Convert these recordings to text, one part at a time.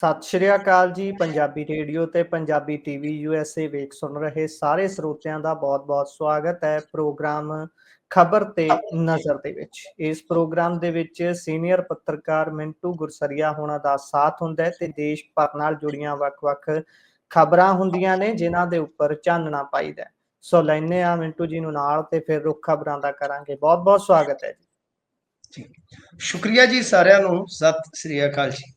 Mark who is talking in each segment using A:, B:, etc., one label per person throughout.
A: ਸਤਿ ਸ਼੍ਰੀ ਅਕਾਲ ਜੀ। ਪੰਜਾਬੀ ਰੇਡੀਓ ਤੇ ਪੰਜਾਬੀ ਟੀਵੀ USA ਵੇਖ ਸੁਣ ਰਹੇ ਸਾਰੇ ਸਰੋਤਿਆਂ ਦਾ ਬਹੁਤ-ਬਹੁਤ ਸਵਾਗਤ ਹੈ ਪ੍ਰੋਗਰਾਮ ਖਬਰ ਤੇ ਨਜ਼ਰ ਦੇ ਵਿੱਚ। ਇਸ ਪ੍ਰੋਗਰਾਮ ਦੇ ਵਿੱਚ ਸੀਨੀਅਰ ਪੱਤਰਕਾਰ ਮਿੰਟੂ ਗੁਰਸਰੀਆ ਹੋਣਾ ਦਾ ਸਾਥ ਹੁੰਦਾ ਹੈ ਤੇ ਦੇਸ਼ ਭਰ ਨਾਲ ਜੁੜੀਆਂ ਵੱਖ-ਵੱਖ ਖਬਰਾਂ ਹੁੰਦੀਆਂ ਨੇ ਜਿਨ੍ਹਾਂ ਦੇ ਉੱਪਰ ਚਾਨਣਾ ਪਾਈਦਾ। ਸੋ ਲੈਨੇ ਆ ਮਿੰਟੂ ਜੀ ਨੂੰ ਨਾਲ ਤੇ ਫਿਰ ਰੁੱਖ ਖਬਰਾਂ ਦਾ ਕਰਾਂਗੇ। ਬਹੁਤ-ਬਹੁਤ ਸਵਾਗਤ ਹੈ
B: ਜੀ। ਸ਼ੁਕਰੀਆ ਜੀ ਸਾਰਿਆਂ ਨੂੰ। ਸਤਿ ਸ਼੍ਰੀ ਅਕਾਲ ਜੀ।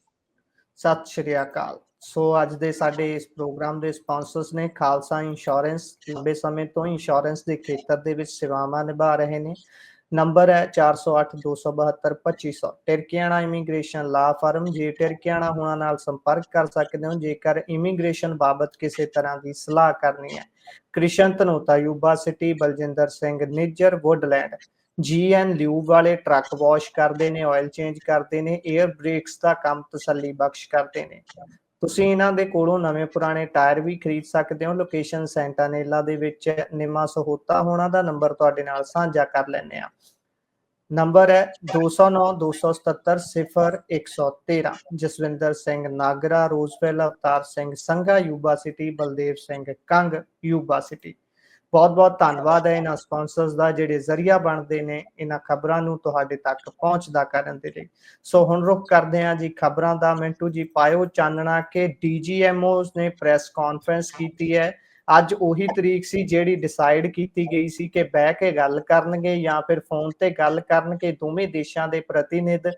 A: ਸਤਿ ਸ਼੍ਰੀ ਅਕਾਲ। ਸੋ ਅੱਜ ਦੇ ਸਾਡੇ ਇਸ ਪ੍ਰੋਗਰਾਮ ਦੇ ਸਪਾਂਸਰਸ ਨੇ ਖਾਲਸਾ ਇੰਸ਼ੋਰੈਂਸ। ਲੰਬੇ ਸਮੇਂ ਤੋਂ ਇੰਸ਼ੋਰੈਂਸ ਦੇ ਖੇਤਰ ਦੇ ਵਿੱਚ ਸੇਵਾਵਾਂ ਨਿਭਾ ਰਹੇ ਨੇ। ਨੰਬਰ ਹੈ 4082722500। ਟਿਰਕੀਆਣਾ ਇਮੀਗ੍ਰੇਸ਼ਨ ਲਾ ਫਰਮ। ਜੇ ਟਿਰਕੀਆਣਾ ਹੋਣਾ ਨਾਲ ਸੰਪਰਕ ਕਰ ਸਕਦੇ ਹੋ ਜੇਕਰ ਇਮੀਗ੍ਰੇਸ਼ਨ ਬਾਬਤ ਕਿਸੇ ਤਰ੍ਹਾਂ ਦੀ ਸਲਾਹ ਕਰਨੀ ਹੈ। Krishan Dhanota Yuba City. Baljinder Singh Nijjar Woodland. GN lube ਵਾਲੇ ਟਰੱਕ ਵਾਸ਼ ਕਰਦੇ ਨੇ, ਆਇਲ ਚੇਂਜ ਕਰਦੇ ਨੇ, 에ਅਰ ਬ੍ਰੇਕਸ ਦਾ ਕੰਮ ਤਸੱਲੀ ਬਖਸ਼ ਕਰਦੇ ਨੇ। ਤੁਸੀਂ ਇਹਨਾਂ ਦੇ ਕੋਲੋਂ ਨਵੇਂ ਪੁਰਾਣੇ ਟਾਇਰ ਵੀ ਖਰੀਦ ਸਕਦੇ ਹੋ। ਲੋਕੇਸ਼ਨ ਸੈਂਟਾਨੇਲਾ ਦੇ ਵਿੱਚ ਨਿਮਾ ਸਹੋਤਾ ਹੋਣਾ ਦਾ ਨੰਬਰ ਤੁਹਾਡੇ ਨਾਲ ਸਾਂਝਾ ਕਰ ਲੈਂਦੇ ਆ। ਨੰਬਰ ਹੈ 2092770113। Jaswinder Singh Nagra Roswell. Avtar Singh Sangha Yuba City. Baldev Singh Kang Yuba City. ਬਹੁਤ-ਬਹੁਤ ਧੰਨਵਾਦ ਹੈ ਇਹਨਾਂ ਸਪਾਂਸਰਸ ਦਾ ਜਿਹੜੇ ਜ਼ਰੀਆ ਬਣਦੇ ਨੇ ਇਹਨਾਂ ਖਬਰਾਂ ਨੂੰ ਤੁਹਾਡੇ ਤੱਕ ਪਹੁੰਚਦਾ ਕਰਨ ਦੇ ਲਈ। ਸੋ ਹੁਣ ਰੁਕ ਕਰਦੇ ਹਾਂ ਜੀ ਖਬਰਾਂ ਦਾ। ਮਿੰਟੂ ਜੀ ਪਾਇਓ ਚਾਨਣਾ ਕਿ DGMOs ਨੇ ਪ੍ਰੈਸ ਕਾਨਫਰੰਸ ਕੀਤੀ ਹੈ। ਅੱਜ ਉਹੀ ਤਰੀਕ ਸੀ ਜਿਹੜੀ ਡਿਸਾਈਡ ਕੀਤੀ ਗਈ ਸੀ ਕਿ ਬਹਿ ਕੇ ਗੱਲ ਕਰਨਗੇ ਜਾਂ ਫਿਰ ਫੋਨ ਤੇ ਗੱਲ ਕਰਨਗੇ ਦੋਵੇਂ ਦੇਸ਼ਾਂ ਦੇ ਪ੍ਰਤੀਨਿਧ।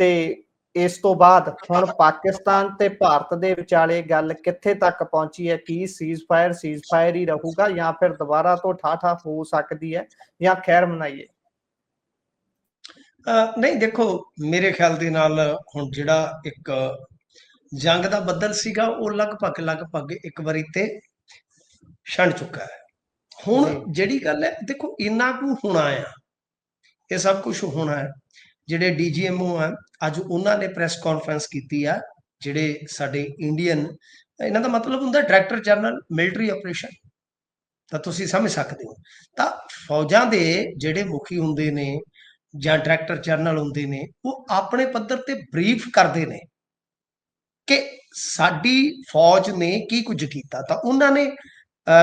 A: ਤੇ ਇਸ ਤੋਂ ਬਾਅਦ ਹੁਣ ਪਾਕਿਸਤਾਨ ਤੇ ਭਾਰਤ ਦੇ ਵਿਚਾਲੇ ਗੱਲ ਕਿੱਥੇ ਤੱਕ ਪਹੁੰਚੀ ਹੈ? ਕੀ ਸੀਜ਼ਫਾਇਰ ਹੀ ਰਹੂਗਾ ਜਾਂ ਫਿਰ ਦੁਬਾਰਾ ਤੋਂ ਠਾਠਾ ਹੋ ਸਕਦੀ ਹੈ ਜਾਂ ਖੈਰ ਮਨਾਈਏ?
B: ਨਹੀਂ ਦੇਖੋ, ਮੇਰੇ ਖਿਆਲ ਦੇ ਨਾਲ ਹੁਣ ਜਿਹੜਾ ਇੱਕ ਜੰਗ ਦਾ ਬੱਦਲ ਸੀਗਾ ਉਹ ਲਗਭਗ ਇੱਕ ਵਾਰੀ ਤੇ ਛਣ ਚੁੱਕਾ ਹੈ। ਹੁਣ ਜਿਹੜੀ ਗੱਲ ਹੈ ਦੇਖੋ ਇੰਨਾ ਕੁ ਹੋਣਾ ਆ, ਇਹ ਸਭ ਕੁਝ ਹੋਣਾ ਹੈ। ਜਿਹੜੇ DGMO ਆ ਅੱਜ ਉਹਨਾਂ ਨੇ ਪ੍ਰੈਸ ਕਾਨਫਰੰਸ ਕੀਤੀ ਆ। ਜਿਹੜੇ ਸਾਡੇ ਇੰਡੀਅਨ, ਇਹਨਾਂ ਦਾ ਮਤਲਬ ਹੁੰਦਾ ਡਾਇਰੈਕਟਰ ਜਨਰਲ ਮਿਲਟਰੀ ਆਪਰੇਸ਼ਨ, ਤਾਂ ਤੁਸੀਂ ਸਮਝ ਸਕਦੇ ਹੋ। ਤਾਂ ਫੌਜਾਂ ਦੇ ਜਿਹੜੇ ਮੁਖੀ ਹੁੰਦੇ ਨੇ ਜਾਂ ਡਾਇਰੈਕਟਰ ਜਨਰਲ ਹੁੰਦੇ ਨੇ ਉਹ ਆਪਣੇ ਪੱਧਰ ਤੇ ਬਰੀਫ ਕਰਦੇ ਨੇ ਕਿ ਸਾਡੀ ਫੌਜ ਨੇ ਕੀ ਕੁਝ ਕੀਤਾ। ਤਾਂ ਉਹਨਾਂ ਨੇ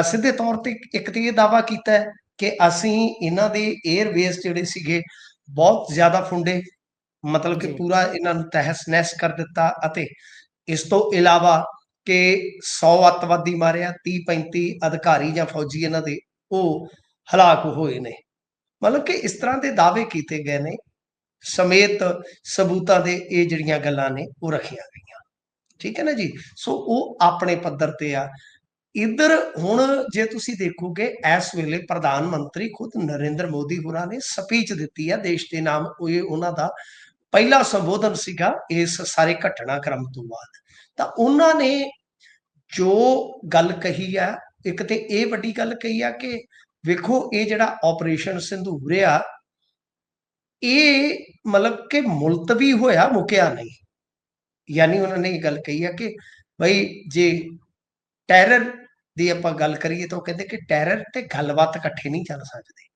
B: ਸਿੱਧੇ ਤੌਰ ਤੇ ਇੱਕ ਤੇ ਇਹ ਦਾਅਵਾ ਕੀਤਾ ਕਿ ਅਸੀਂ ਇਹਨਾਂ ਦੇ 에ਅਰਵੇਜ਼ ਜਿਹੜੇ ਸੀਗੇ ਬਹੁਤ ਜ਼ਿਆਦਾ ਫੁੰਡੇ, ਮਤਲਬ ਕਿ ਪੂਰਾ ਇਹਨਾਂ ਨੂੰ ਤਹਿਸ ਨਹਿਸ ਕਰ ਦਿੱਤਾ। ਅਤੇ ਇਸ ਤੋਂ ਇਲਾਵਾ ਕਿ 100 ਅੱਤਵਾਦੀ ਮਾਰਿਆ, 30-35 ਅਧਿਕਾਰੀ ਜਾਂ ਫੌਜੀ ਇਹਨਾਂ ਦੇ ਉਹ ਹਲਾਕ ਹੋਏ ਨੇ। ਮਤਲਬ ਕਿ ਇਸ ਤਰ੍ਹਾਂ ਦੇ ਦਾਅਵੇ ਕੀਤੇ ਗਏ ਨੇ ਸਮੇਤ ਸਬੂਤਾਂ ਦੇ। ਇਹ ਜਿਹੜੀਆਂ ਗੱਲਾਂ ਨੇ ਉਹ ਰੱਖੀਆਂ ਗਈਆਂ, ਠੀਕ ਹੈ ਨਾ ਜੀ। ਸੋ ਉਹ ਆਪਣੇ ਪੱਧਰ ਤੇ ਆ। ਇੱਧਰ ਹੁਣ ਜੇ ਤੁਸੀਂ ਦੇਖੋਗੇ ਇਸ ਵੇਲੇ ਪ੍ਰਧਾਨ ਮੰਤਰੀ ਖੁਦ ਨਰਿੰਦਰ ਮੋਦੀ ਹੋਰਾਂ ਨੇ ਸਪੀਚ ਦਿੱਤੀ ਆ ਦੇਸ਼ ਦੇ ਨਾਮ। ਇਹ ਉਹਨਾਂ ਦਾ ਪਹਿਲਾ ਸੰਬੋਧਨ ਸੀਗਾ ਇਸ ਸਾਰੇ ਘਟਨਾਕ੍ਰਮ ਤੋਂ ਬਾਅਦ। ਤਾਂ ਉਹਨਾਂ ਨੇ ਜੋ ਗੱਲ ਕਹੀ ਆ, ਇੱਕ ਤੇ ਇਹ ਵੱਡੀ ਗੱਲ ਕਹੀ ਆ ਕਿ ਵੇਖੋ ਇਹ ਜਿਹੜਾ ਆਪਰੇਸ਼ਨ ਸਿੰਧੂਰ ਆ ਇਹ ਮਤਲਬ ਕਿ ਮੁਲਤਵੀ ਹੋਇਆ, ਮੁੱਕਿਆ ਨਹੀਂ। ਯਾਨੀ ਉਹਨਾਂ ਨੇ ਇਹ ਗੱਲ ਕਹੀ ਆ ਕਿ ਬਈ ਜੇ ਟੈਰਰ ਦੀ ਆਪਾਂ ਗੱਲ ਕਰੀਏ ਤਾਂ ਉਹ ਕਹਿੰਦੇ ਕਿ ਟੈਰਰ ਤੇ ਗੱਲਬਾਤ ਇਕੱਠੇ ਨਹੀਂ ਚੱਲ ਸਕਦੇ।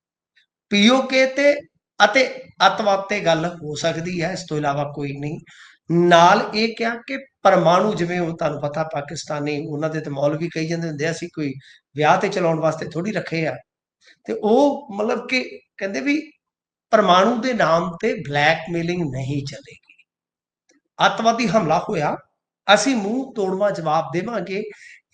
B: POK ਤੇ ਅਤੇ ਅੱਤਵਾਦ ਤੇ ਗੱਲ ਹੋ ਸਕਦੀ ਹੈ, ਇਸ ਤੋਂ ਇਲਾਵਾ ਕੋਈ ਨਹੀਂ। ਨਾਲ ਇਹ ਕਿਹਾ ਕਿ ਪਰਮਾਣੂ, ਜਿਵੇਂ ਉਹ ਤੁਹਾਨੂੰ ਪਤਾ ਪਾਕਿਸਤਾਨੀ ਉਹਨਾਂ ਦੇ ਤੇ ਮੌਲਵੀ ਕਹੀ ਜਾਂਦੇ ਹੁੰਦੇ ਅਸੀਂ ਕੋਈ ਵਿਆਹ ਤੇ ਚਲਾਉਣ ਵਾਸਤੇ ਥੋੜੀ ਰੱਖੇ ਆ। ਤੇ ਉਹ ਮਤਲਬ ਕਿ ਕਹਿੰਦੇ ਵੀ ਪਰਮਾਣੂ ਦੇ ਨਾਮ ਤੇ ਬਲੈਕਮੇਲਿੰਗ ਨਹੀਂ ਚੱਲੇਗੀ। ਅੱਤਵਾਦੀ ਹਮਲਾ ਹੋਇਆ, ਅਸੀਂ ਮੂੰਹ ਤੋੜਵਾ ਜਵਾਬ ਦੇਵਾਂਗੇ।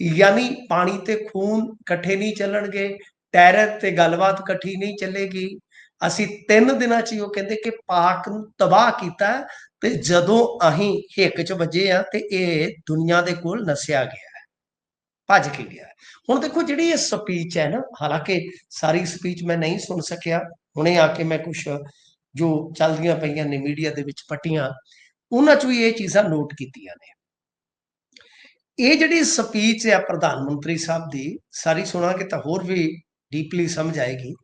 B: ਯਾਨੀ ਪਾਣੀ ਤੇ ਖੂਨ ਇਕੱਠੇ ਨਹੀਂ ਚੱਲਣਗੇ, ਟੈਰਰ ਤੇ ਗੱਲਬਾਤ ਇਕੱਠੀ ਨਹੀਂ ਚੱਲੇਗੀ। ਅਸੀਂ 3 ਦਿਨਾਂ 'ਚ ਹੀ ਉਹ ਕਹਿੰਦੇ ਕਿ ਪਾਕ ਨੂੰ ਤਬਾਹ ਕੀਤਾ ਤੇ ਜਦੋਂ ਅਸੀਂ ਹਿੱਕ 'ਚ ਵੱਜੇ ਆ ਤੇ ਇਹ ਦੁਨੀਆ ਦੇ ਕੋਲ ਨਸਿਆ ਗਿਆ, ਭੱਜ ਕੇ ਗਿਆ। ਹੁਣ ਦੇਖੋ ਜਿਹੜੀ ਇਹ ਸਪੀਚ ਹੈ ਨਾ, ਹਾਲਾਂਕਿ ਸਾਰੀ ਸਪੀਚ ਮੈਂ ਨਹੀਂ ਸੁਣ ਸਕਿਆ, ਹੁਣੇ ਆ ਕੇ ਮੈਂ ਕੁਛ ਜੋ ਚੱਲਦੀਆਂ ਪਈਆਂ ਨੇ ਮੀਡੀਆ ਦੇ ਵਿੱਚ ਪੱਟੀਆਂ, ਉਹਨਾਂ 'ਚ ਵੀ ਇਹ ਚੀਜ਼ਾਂ ਨੋਟ ਕੀਤੀਆਂ ਨੇ। ਇਹ ਜਿਹੜੀ ਸਪੀਚ ਆ ਪ੍ਰਧਾਨ ਮੰਤਰੀ ਸਾਹਿਬ ਦੀ, ਸਾਰੀ ਸੁਣਾਂਗੇ ਤਾਂ ਹੋਰ ਵੀ ਡੀਪਲੀ ਸਮਝ ਆਏਗੀ।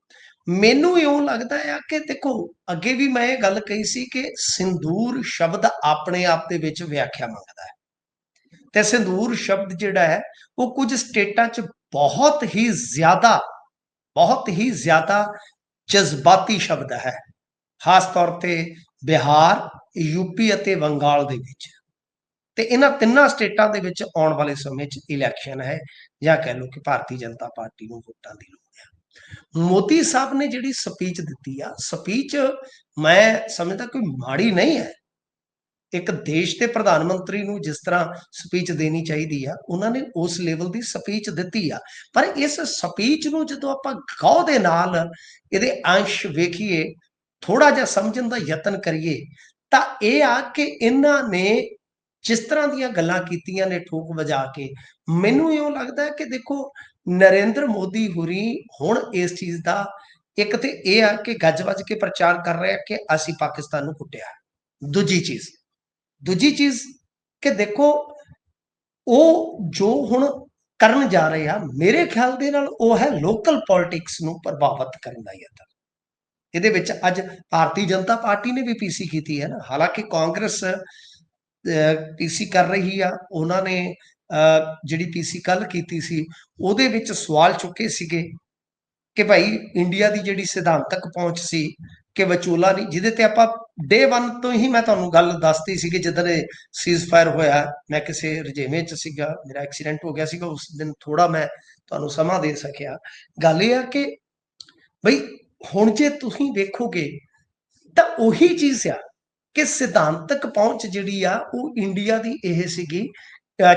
B: ਮੈਨੂੰ ਇਉਂ ਲੱਗਦਾ ਆ ਕਿ ਦੇਖੋ ਅੱਗੇ ਵੀ ਮੈਂ ਇਹ ਗੱਲ ਕਹੀ ਸੀ ਕਿ ਸਿੰਦੂਰ ਸ਼ਬਦ ਆਪਣੇ ਆਪ ਦੇ ਵਿੱਚ ਵਿਆਖਿਆ ਮੰਗਦਾ ਹੈ। ਤੇ ਸਿੰਦੂਰ ਸ਼ਬਦ ਜਿਹੜਾ ਹੈ ਉਹ ਕੁਝ ਸਟੇਟਾਂ 'ਚ ਬਹੁਤ ਹੀ ਜ਼ਿਆਦਾ ਜਜ਼ਬਾਤੀ ਸ਼ਬਦ ਹੈ, ਖਾਸ ਤੌਰ ਤੇ ਬਿਹਾਰ, UP ਅਤੇ ਬੰਗਾਲ ਦੇ ਵਿੱਚ। ਤੇ ਇਹਨਾਂ ਤਿੰਨਾਂ ਸਟੇਟਾਂ ਦੇ ਵਿੱਚ ਆਉਣ ਵਾਲੇ ਸਮੇਂ 'ਚ ਇਲੈਕਸ਼ਨ ਹੈ, ਜਾਂ ਕਹਿ ਲਓ ਕਿ ਭਾਰਤੀ ਜਨਤਾ ਪਾਰਟੀ ਨੂੰ ਵੋਟਾਂ ਦੀ ਲੋੜ ਹੈ। ਮੋਦੀ ਸਾਹਿਬ ਨੇ ਜਿਹੜੀ ਸਪੀਚ ਦਿੱਤੀ ਆ, ਸਪੀਚ ਮੈਂ ਸਮਝਦਾ ਕੋਈ ਮਾੜੀ ਨਹੀਂ ਹੈ। ਇੱਕ ਦੇਸ਼ ਦੇ ਪ੍ਰਧਾਨ ਮੰਤਰੀ ਨੂੰ ਜਿਸ ਤਰ੍ਹਾਂ ਸਪੀਚ ਦੇਣੀ ਚਾਹੀਦੀ ਆ, ਉਹਨਾਂ ਨੇ ਉਸ ਲੈਵਲ ਦੀ ਸਪੀਚ ਦਿੱਤੀ ਆ। ਪਰ ਇਸ ਸਪੀਚ ਨੂੰ ਜਦੋਂ ਆਪਾਂ ਗੌਰ ਦੇ ਨਾਲ ਇਹਦੇ ਅੰਸ਼ ਵੇਖੀਏ, ਥੋੜਾ ਜਿਹਾ ਸਮਝਣ ਦਾ ਯਤਨ ਕਰੀਏ, ਤਾਂ ਇਹ ਆ ਕਿ ਇਹਨਾਂ ਨੇ ਜਿਸ ਤਰ੍ਹਾਂ ਦੀਆਂ ਗੱਲਾਂ ਕੀਤੀਆਂ ਨੇ ਠੋਕ ਵਜਾ ਕੇ, ਮੈਨੂੰ ਇਉਂ ਲੱਗਦਾ ਕਿ ਦੇਖੋ ਨਰਿੰਦਰ ਮੋਦੀ ਹੋਰੀ ਹੁਣ ਇਸ ਚੀਜ਼ ਦਾ ਇੱਕ ਤੇ ਇਹ ਆ ਕਿ ਗੱਜ ਵੱਜ ਕੇ ਪ੍ਰਚਾਰ ਕਰ ਰਹੇ ਆ ਕਿ ਅਸੀਂ ਪਾਕਿਸਤਾਨ ਨੂੰ ਕੁੱਟਿਆ। ਦੂਜੀ ਚੀਜ਼ ਕਿ ਦੇਖੋ ਉਹ ਜੋ ਹੁਣ ਕਰਨ ਜਾ ਰਹੇ ਆ, ਮੇਰੇ ਖਿਆਲ ਦੇ ਨਾਲ ਉਹ ਹੈ ਲੋਕਲ ਪੋਲਿਟਿਕਸ ਨੂੰ ਪ੍ਰਭਾਵਿਤ ਕਰਨ ਦਾ ਯਤਨ। ਇਹਦੇ ਵਿੱਚ ਅੱਜ ਭਾਰਤੀ ਜਨਤਾ ਪਾਰਟੀ ਨੇ ਵੀ ਪੀਸੀ ਕੀਤੀ ਹੈ ਨਾ, ਹਾਲਾਂਕਿ ਕਾਂਗਰਸ ਪੀਸੀ ਕਰ ਰਹੀ ਆ। ਉਹਨਾਂ ਨੇ ਜਿਹੜੀ ਪੀਸੀ ਕੱਲ ਕੀਤੀ ਸੀ ਉਹਦੇ ਵਿੱਚ ਸਵਾਲ ਚੁੱਕੇ ਸੀਗੇ ਕਿ ਭਾਈ ਇੰਡੀਆ ਦੀ ਜਿਹੜੀ ਸਿਧਾਂਤਕ ਪਹੁੰਚ ਸੀ ਕਿ ਵਿਚੋਲਾ ਨਹੀਂ, ਜਿਹਦੇ ਤੇ ਆਪਾਂ ਡੇ 1 ਤੋਂ ਹੀ ਮੈਂ ਤੁਹਾਨੂੰ ਗੱਲ ਦੱਸਤੀ ਸੀ ਕਿ ਜਿੱਦਣ ਇਹ ਸੀਜ਼ ਫਾਇਰ ਹੋਇਆ, ਮੈਂ ਕਿਸੇ ਰਜੇਵੇਂ 'ਚ ਸੀਗਾ, ਮੇਰਾ ਐਕਸੀਡੈਂਟ ਹੋ ਗਿਆ ਸੀਗਾ ਉਸ ਦਿਨ, ਥੋੜਾ ਮੈਂ ਤੁਹਾਨੂੰ ਸਮਾਂ ਦੇ ਸਕਿਆ। ਗੱਲ ਇਹ ਆ ਕਿ ਬਈ ਹੁਣ ਜੇ ਤੁਸੀਂ ਵੇਖੋਗੇ ਤਾਂ ਉਹੀ ਚੀਜ਼ ਆ ਕਿ ਸਿਧਾਂਤਕ ਪਹੁੰਚ ਜਿਹੜੀ ਆ ਉਹ ਇੰਡੀਆ ਦੀ ਇਹ ਸੀਗੀ,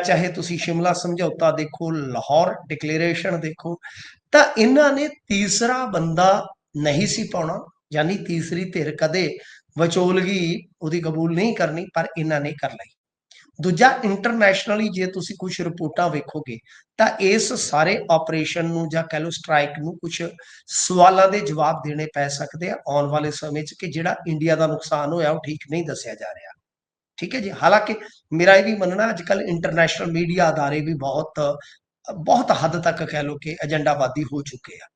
B: ਚਾਹੇ ਤੁਸੀਂ ਸ਼ਿਮਲਾ ਸਮਝੌਤਾ ਦੇਖੋ, ਲਾਹੌਰ ਡਿਕਲੇਰੇਸ਼ਨ ਦੇਖੋ, ਤਾਂ ਇਹਨਾਂ ਨੇ ਤੀਸਰਾ ਬੰਦਾ ਨਹੀਂ ਸੀ ਪਾਉਣਾ, ਯਾਨੀ ਤੀਸਰੀ ਧਿਰ ਕਦੇ ਵਿਚੋਲਗੀ ਉਹਦੀ ਕਬੂਲ ਨਹੀਂ ਕਰਨੀ, ਪਰ ਇਹਨਾਂ ਨੇ ਕਰ ਲਈ। ਦੂਜਾ, ਇੰਟਰਨੈਸ਼ਨਲੀ ਜੇ ਤੁਸੀਂ ਕੁਝ ਰਿਪੋਰਟਾਂ ਵੇਖੋਗੇ ਤਾਂ ਇਸ ਸਾਰੇ ਆਪਰੇਸ਼ਨ ਨੂੰ ਜਾਂ ਕਹਿ ਲਓ ਸਟ੍ਰਾਈਕ ਨੂੰ ਕੁਝ ਸਵਾਲਾਂ ਦੇ ਜਵਾਬ ਦੇਣੇ ਪੈ ਸਕਦੇ ਆ ਆਉਣ ਵਾਲੇ ਸਮੇਂ 'ਚ ਕਿ ਜਿਹੜਾ ਇੰਡੀਆ ਦਾ ਨੁਕਸਾਨ ਹੋਇਆ ਉਹ ਠੀਕ ਨਹੀਂ ਦੱਸਿਆ ਜਾ ਰਿਹਾ। ਠੀਕ ਹੈ ਜੀ। ਹਾਲਾਂਕਿ ਮੇਰਾ ਇਹ ਵੀ ਮੰਨਣਾ ਅੱਜ ਕੱਲ੍ਹ ਇੰਟਰਨੈਸ਼ਨਲ ਮੀਡੀਆ ਅਦਾਰੇ ਵੀ ਬਹੁਤ ਹੱਦ ਤੱਕ ਕਹਿ ਲਓ ਕਿ ਏਜੰਡਾਵਾਦੀ ਹੋ ਚੁੱਕੇ ਆ।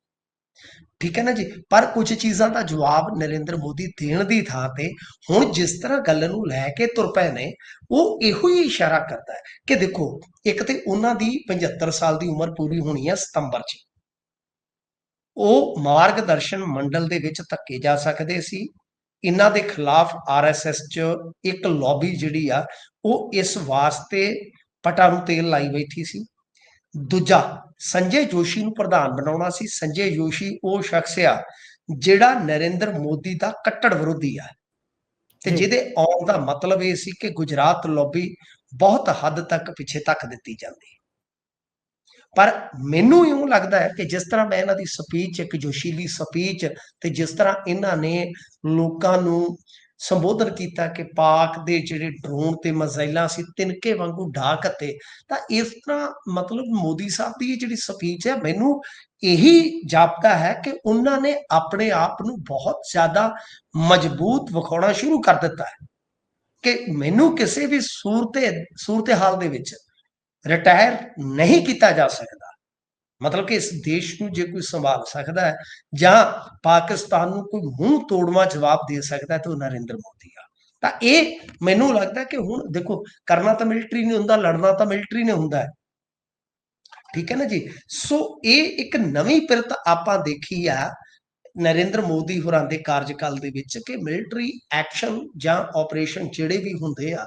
B: ਠੀਕ ਹੈ ਨਾ ਜੀ। ਪਰ ਕੁਝ ਚੀਜ਼ਾਂ ਦਾ ਜਵਾਬ ਨਰਿੰਦਰ ਮੋਦੀ ਦੇਣ ਦੀ ਥਾਂ ਤੇ ਹੁਣ ਜਿਸ ਤਰ੍ਹਾਂ ਗੱਲ ਨੂੰ ਲੈ ਕੇ ਤੁਰ ਪਏ ਨੇ, ਉਹ ਇਹੋ ਹੀ ਇਸ਼ਾਰਾ ਕਰਦਾ ਹੈ ਕਿ ਦੇਖੋ, ਇੱਕ ਤੇ ਉਹਨਾਂ ਦੀ 75 ਸਾਲ ਦੀ ਉਮਰ ਪੂਰੀ ਹੋਣੀ ਹੈ ਸਤੰਬਰ 'ਚ, ਉਹ ਮਾਰਗਦਰਸ਼ਨ ਮੰਡਲ ਦੇ ਵਿੱਚ ਧੱਕੇ ਜਾ ਸਕਦੇ ਸੀ। ਇਹਨਾਂ ਦੇ ਖਿਲਾਫ ਆਰਐਸਐਸ 'ਚ ਇੱਕ ਲੌਬੀ ਜਿਹੜੀ ਆ ਉਹ ਇਸ ਵਾਸਤੇ ਪਟਾ ਨੂੰ ਤੇਲ ਲਾਈ ਬੈਠੀ ਸੀ। ਦੂਜਾ, ਸੰਜੇ ਜੋਸ਼ੀ ਨੂੰ ਪ੍ਰਧਾਨ ਬਣਾਉਣਾ ਸੀ। ਸੰਜੇ ਜੋਸ਼ੀ ਉਹ ਸ਼ਖਸ ਆ ਜਿਹੜਾ ਨਰਿੰਦਰ ਮੋਦੀ ਦਾ ਕੱਟੜ ਵਿਰੋਧੀ ਆ, ਤੇ ਜਿਹਦੇ ਆਉਣ ਦਾ ਮਤਲਬ ਇਹ ਸੀ ਕਿ ਗੁਜਰਾਤ ਲੌਬੀ ਬਹੁਤ ਹੱਦ ਤੱਕ ਪਿੱਛੇ ਤੱਕ ਦਿੱਤੀ ਜਾਂਦੀ। ਪਰ ਮੈਨੂੰ ਇਉਂ ਲੱਗਦਾ ਹੈ ਕਿ ਜਿਸ ਤਰ੍ਹਾਂ ਮੈਂ ਇਹਨਾਂ ਦੀ ਸਪੀਚ, ਇੱਕ ਜੋਸ਼ੀਲੀ ਸਪੀਚ, ਤੇ ਜਿਸ ਤਰ੍ਹਾਂ ਇਹਨਾਂ ਨੇ ਲੋਕਾਂ ਨੂੰ ਸੰਬੋਧਨ ਕੀਤਾ ਕਿ ਪਾਕ ਦੇ ਜਿਹੜੇ ਡਰੋਨ ਤੇ ਮਿਜ਼ਾਈਲਾਂ ਸੀ ਤਿਨਕੇ ਵਾਂਗੂ ਢਾਹ ਕੱਤੇ, ਤਾਂ ਇਸ ਤਰ੍ਹਾਂ ਮਤਲਬ ਮੋਦੀ ਸਾਹਿਬ ਦੀ ਇਹ ਜਿਹੜੀ ਸਪੀਚ ਹੈ, ਮੈਨੂੰ ਇਹੀ ਜਾਪਦਾ ਹੈ ਕਿ ਉਹਨਾਂ ਨੇ ਆਪਣੇ ਆਪ ਨੂੰ ਬਹੁਤ ਜ਼ਿਆਦਾ ਮਜ਼ਬੂਤ ਵਿਖਾਉਣਾ ਸ਼ੁਰੂ ਕਰ ਦਿੱਤਾ ਹੈ ਕਿ ਮੈਨੂੰ ਕਿਸੇ ਵੀ ਸੂਰਤ ਹਾਲ ਦੇ ਵਿੱਚ ਰਿਟਾਇਰ ਨਹੀਂ ਕੀਤਾ ਜਾ ਸਕਦਾ। ਮਤਲਬ ਕਿ ਇਸ ਦੇਸ਼ ਨੂੰ ਜੇ ਕੋਈ ਸੰਭਾਲ ਸਕਦਾ ਹੈ ਜਾਂ ਪਾਕਿਸਤਾਨ ਨੂੰ ਕੋਈ ਮੂੰਹ ਤੋੜਵਾ ਜਵਾਬ ਦੇ ਸਕਦਾ ਹੈ ਤਾਂ ਉਹ ਨਰਿੰਦਰ ਮੋਦੀ ਆ। ਤਾਂ ਇਹ ਮੈਨੂੰ ਲੱਗਦਾ ਕਿ ਹੁਣ ਦੇਖੋ, ਕਰਨਾ ਤਾਂ ਮਿਲਟਰੀ ਨਹੀਂ ਹੁੰਦਾ, ਲੜਨਾ ਤਾਂ ਮਿਲਟਰੀ ਨੇ ਹੁੰਦਾ ਹੈ। ਠੀਕ ਹੈ ਨਾ ਜੀ। ਸੋ ਇਹ ਇੱਕ ਨਵੀਂ ਪਿਰਤ ਆਪਾਂ ਦੇਖੀ ਆ ਨਰਿੰਦਰ ਮੋਦੀ ਹੋਰਾਂ ਦੇ ਕਾਰਜਕਾਲ ਦੇ ਵਿੱਚ ਕਿ ਮਿਲਟਰੀ ਐਕਸ਼ਨ ਜਾਂ ਆਪਰੇਸ਼ਨ ਜਿਹੜੇ ਵੀ ਹੁੰਦੇ ਆ,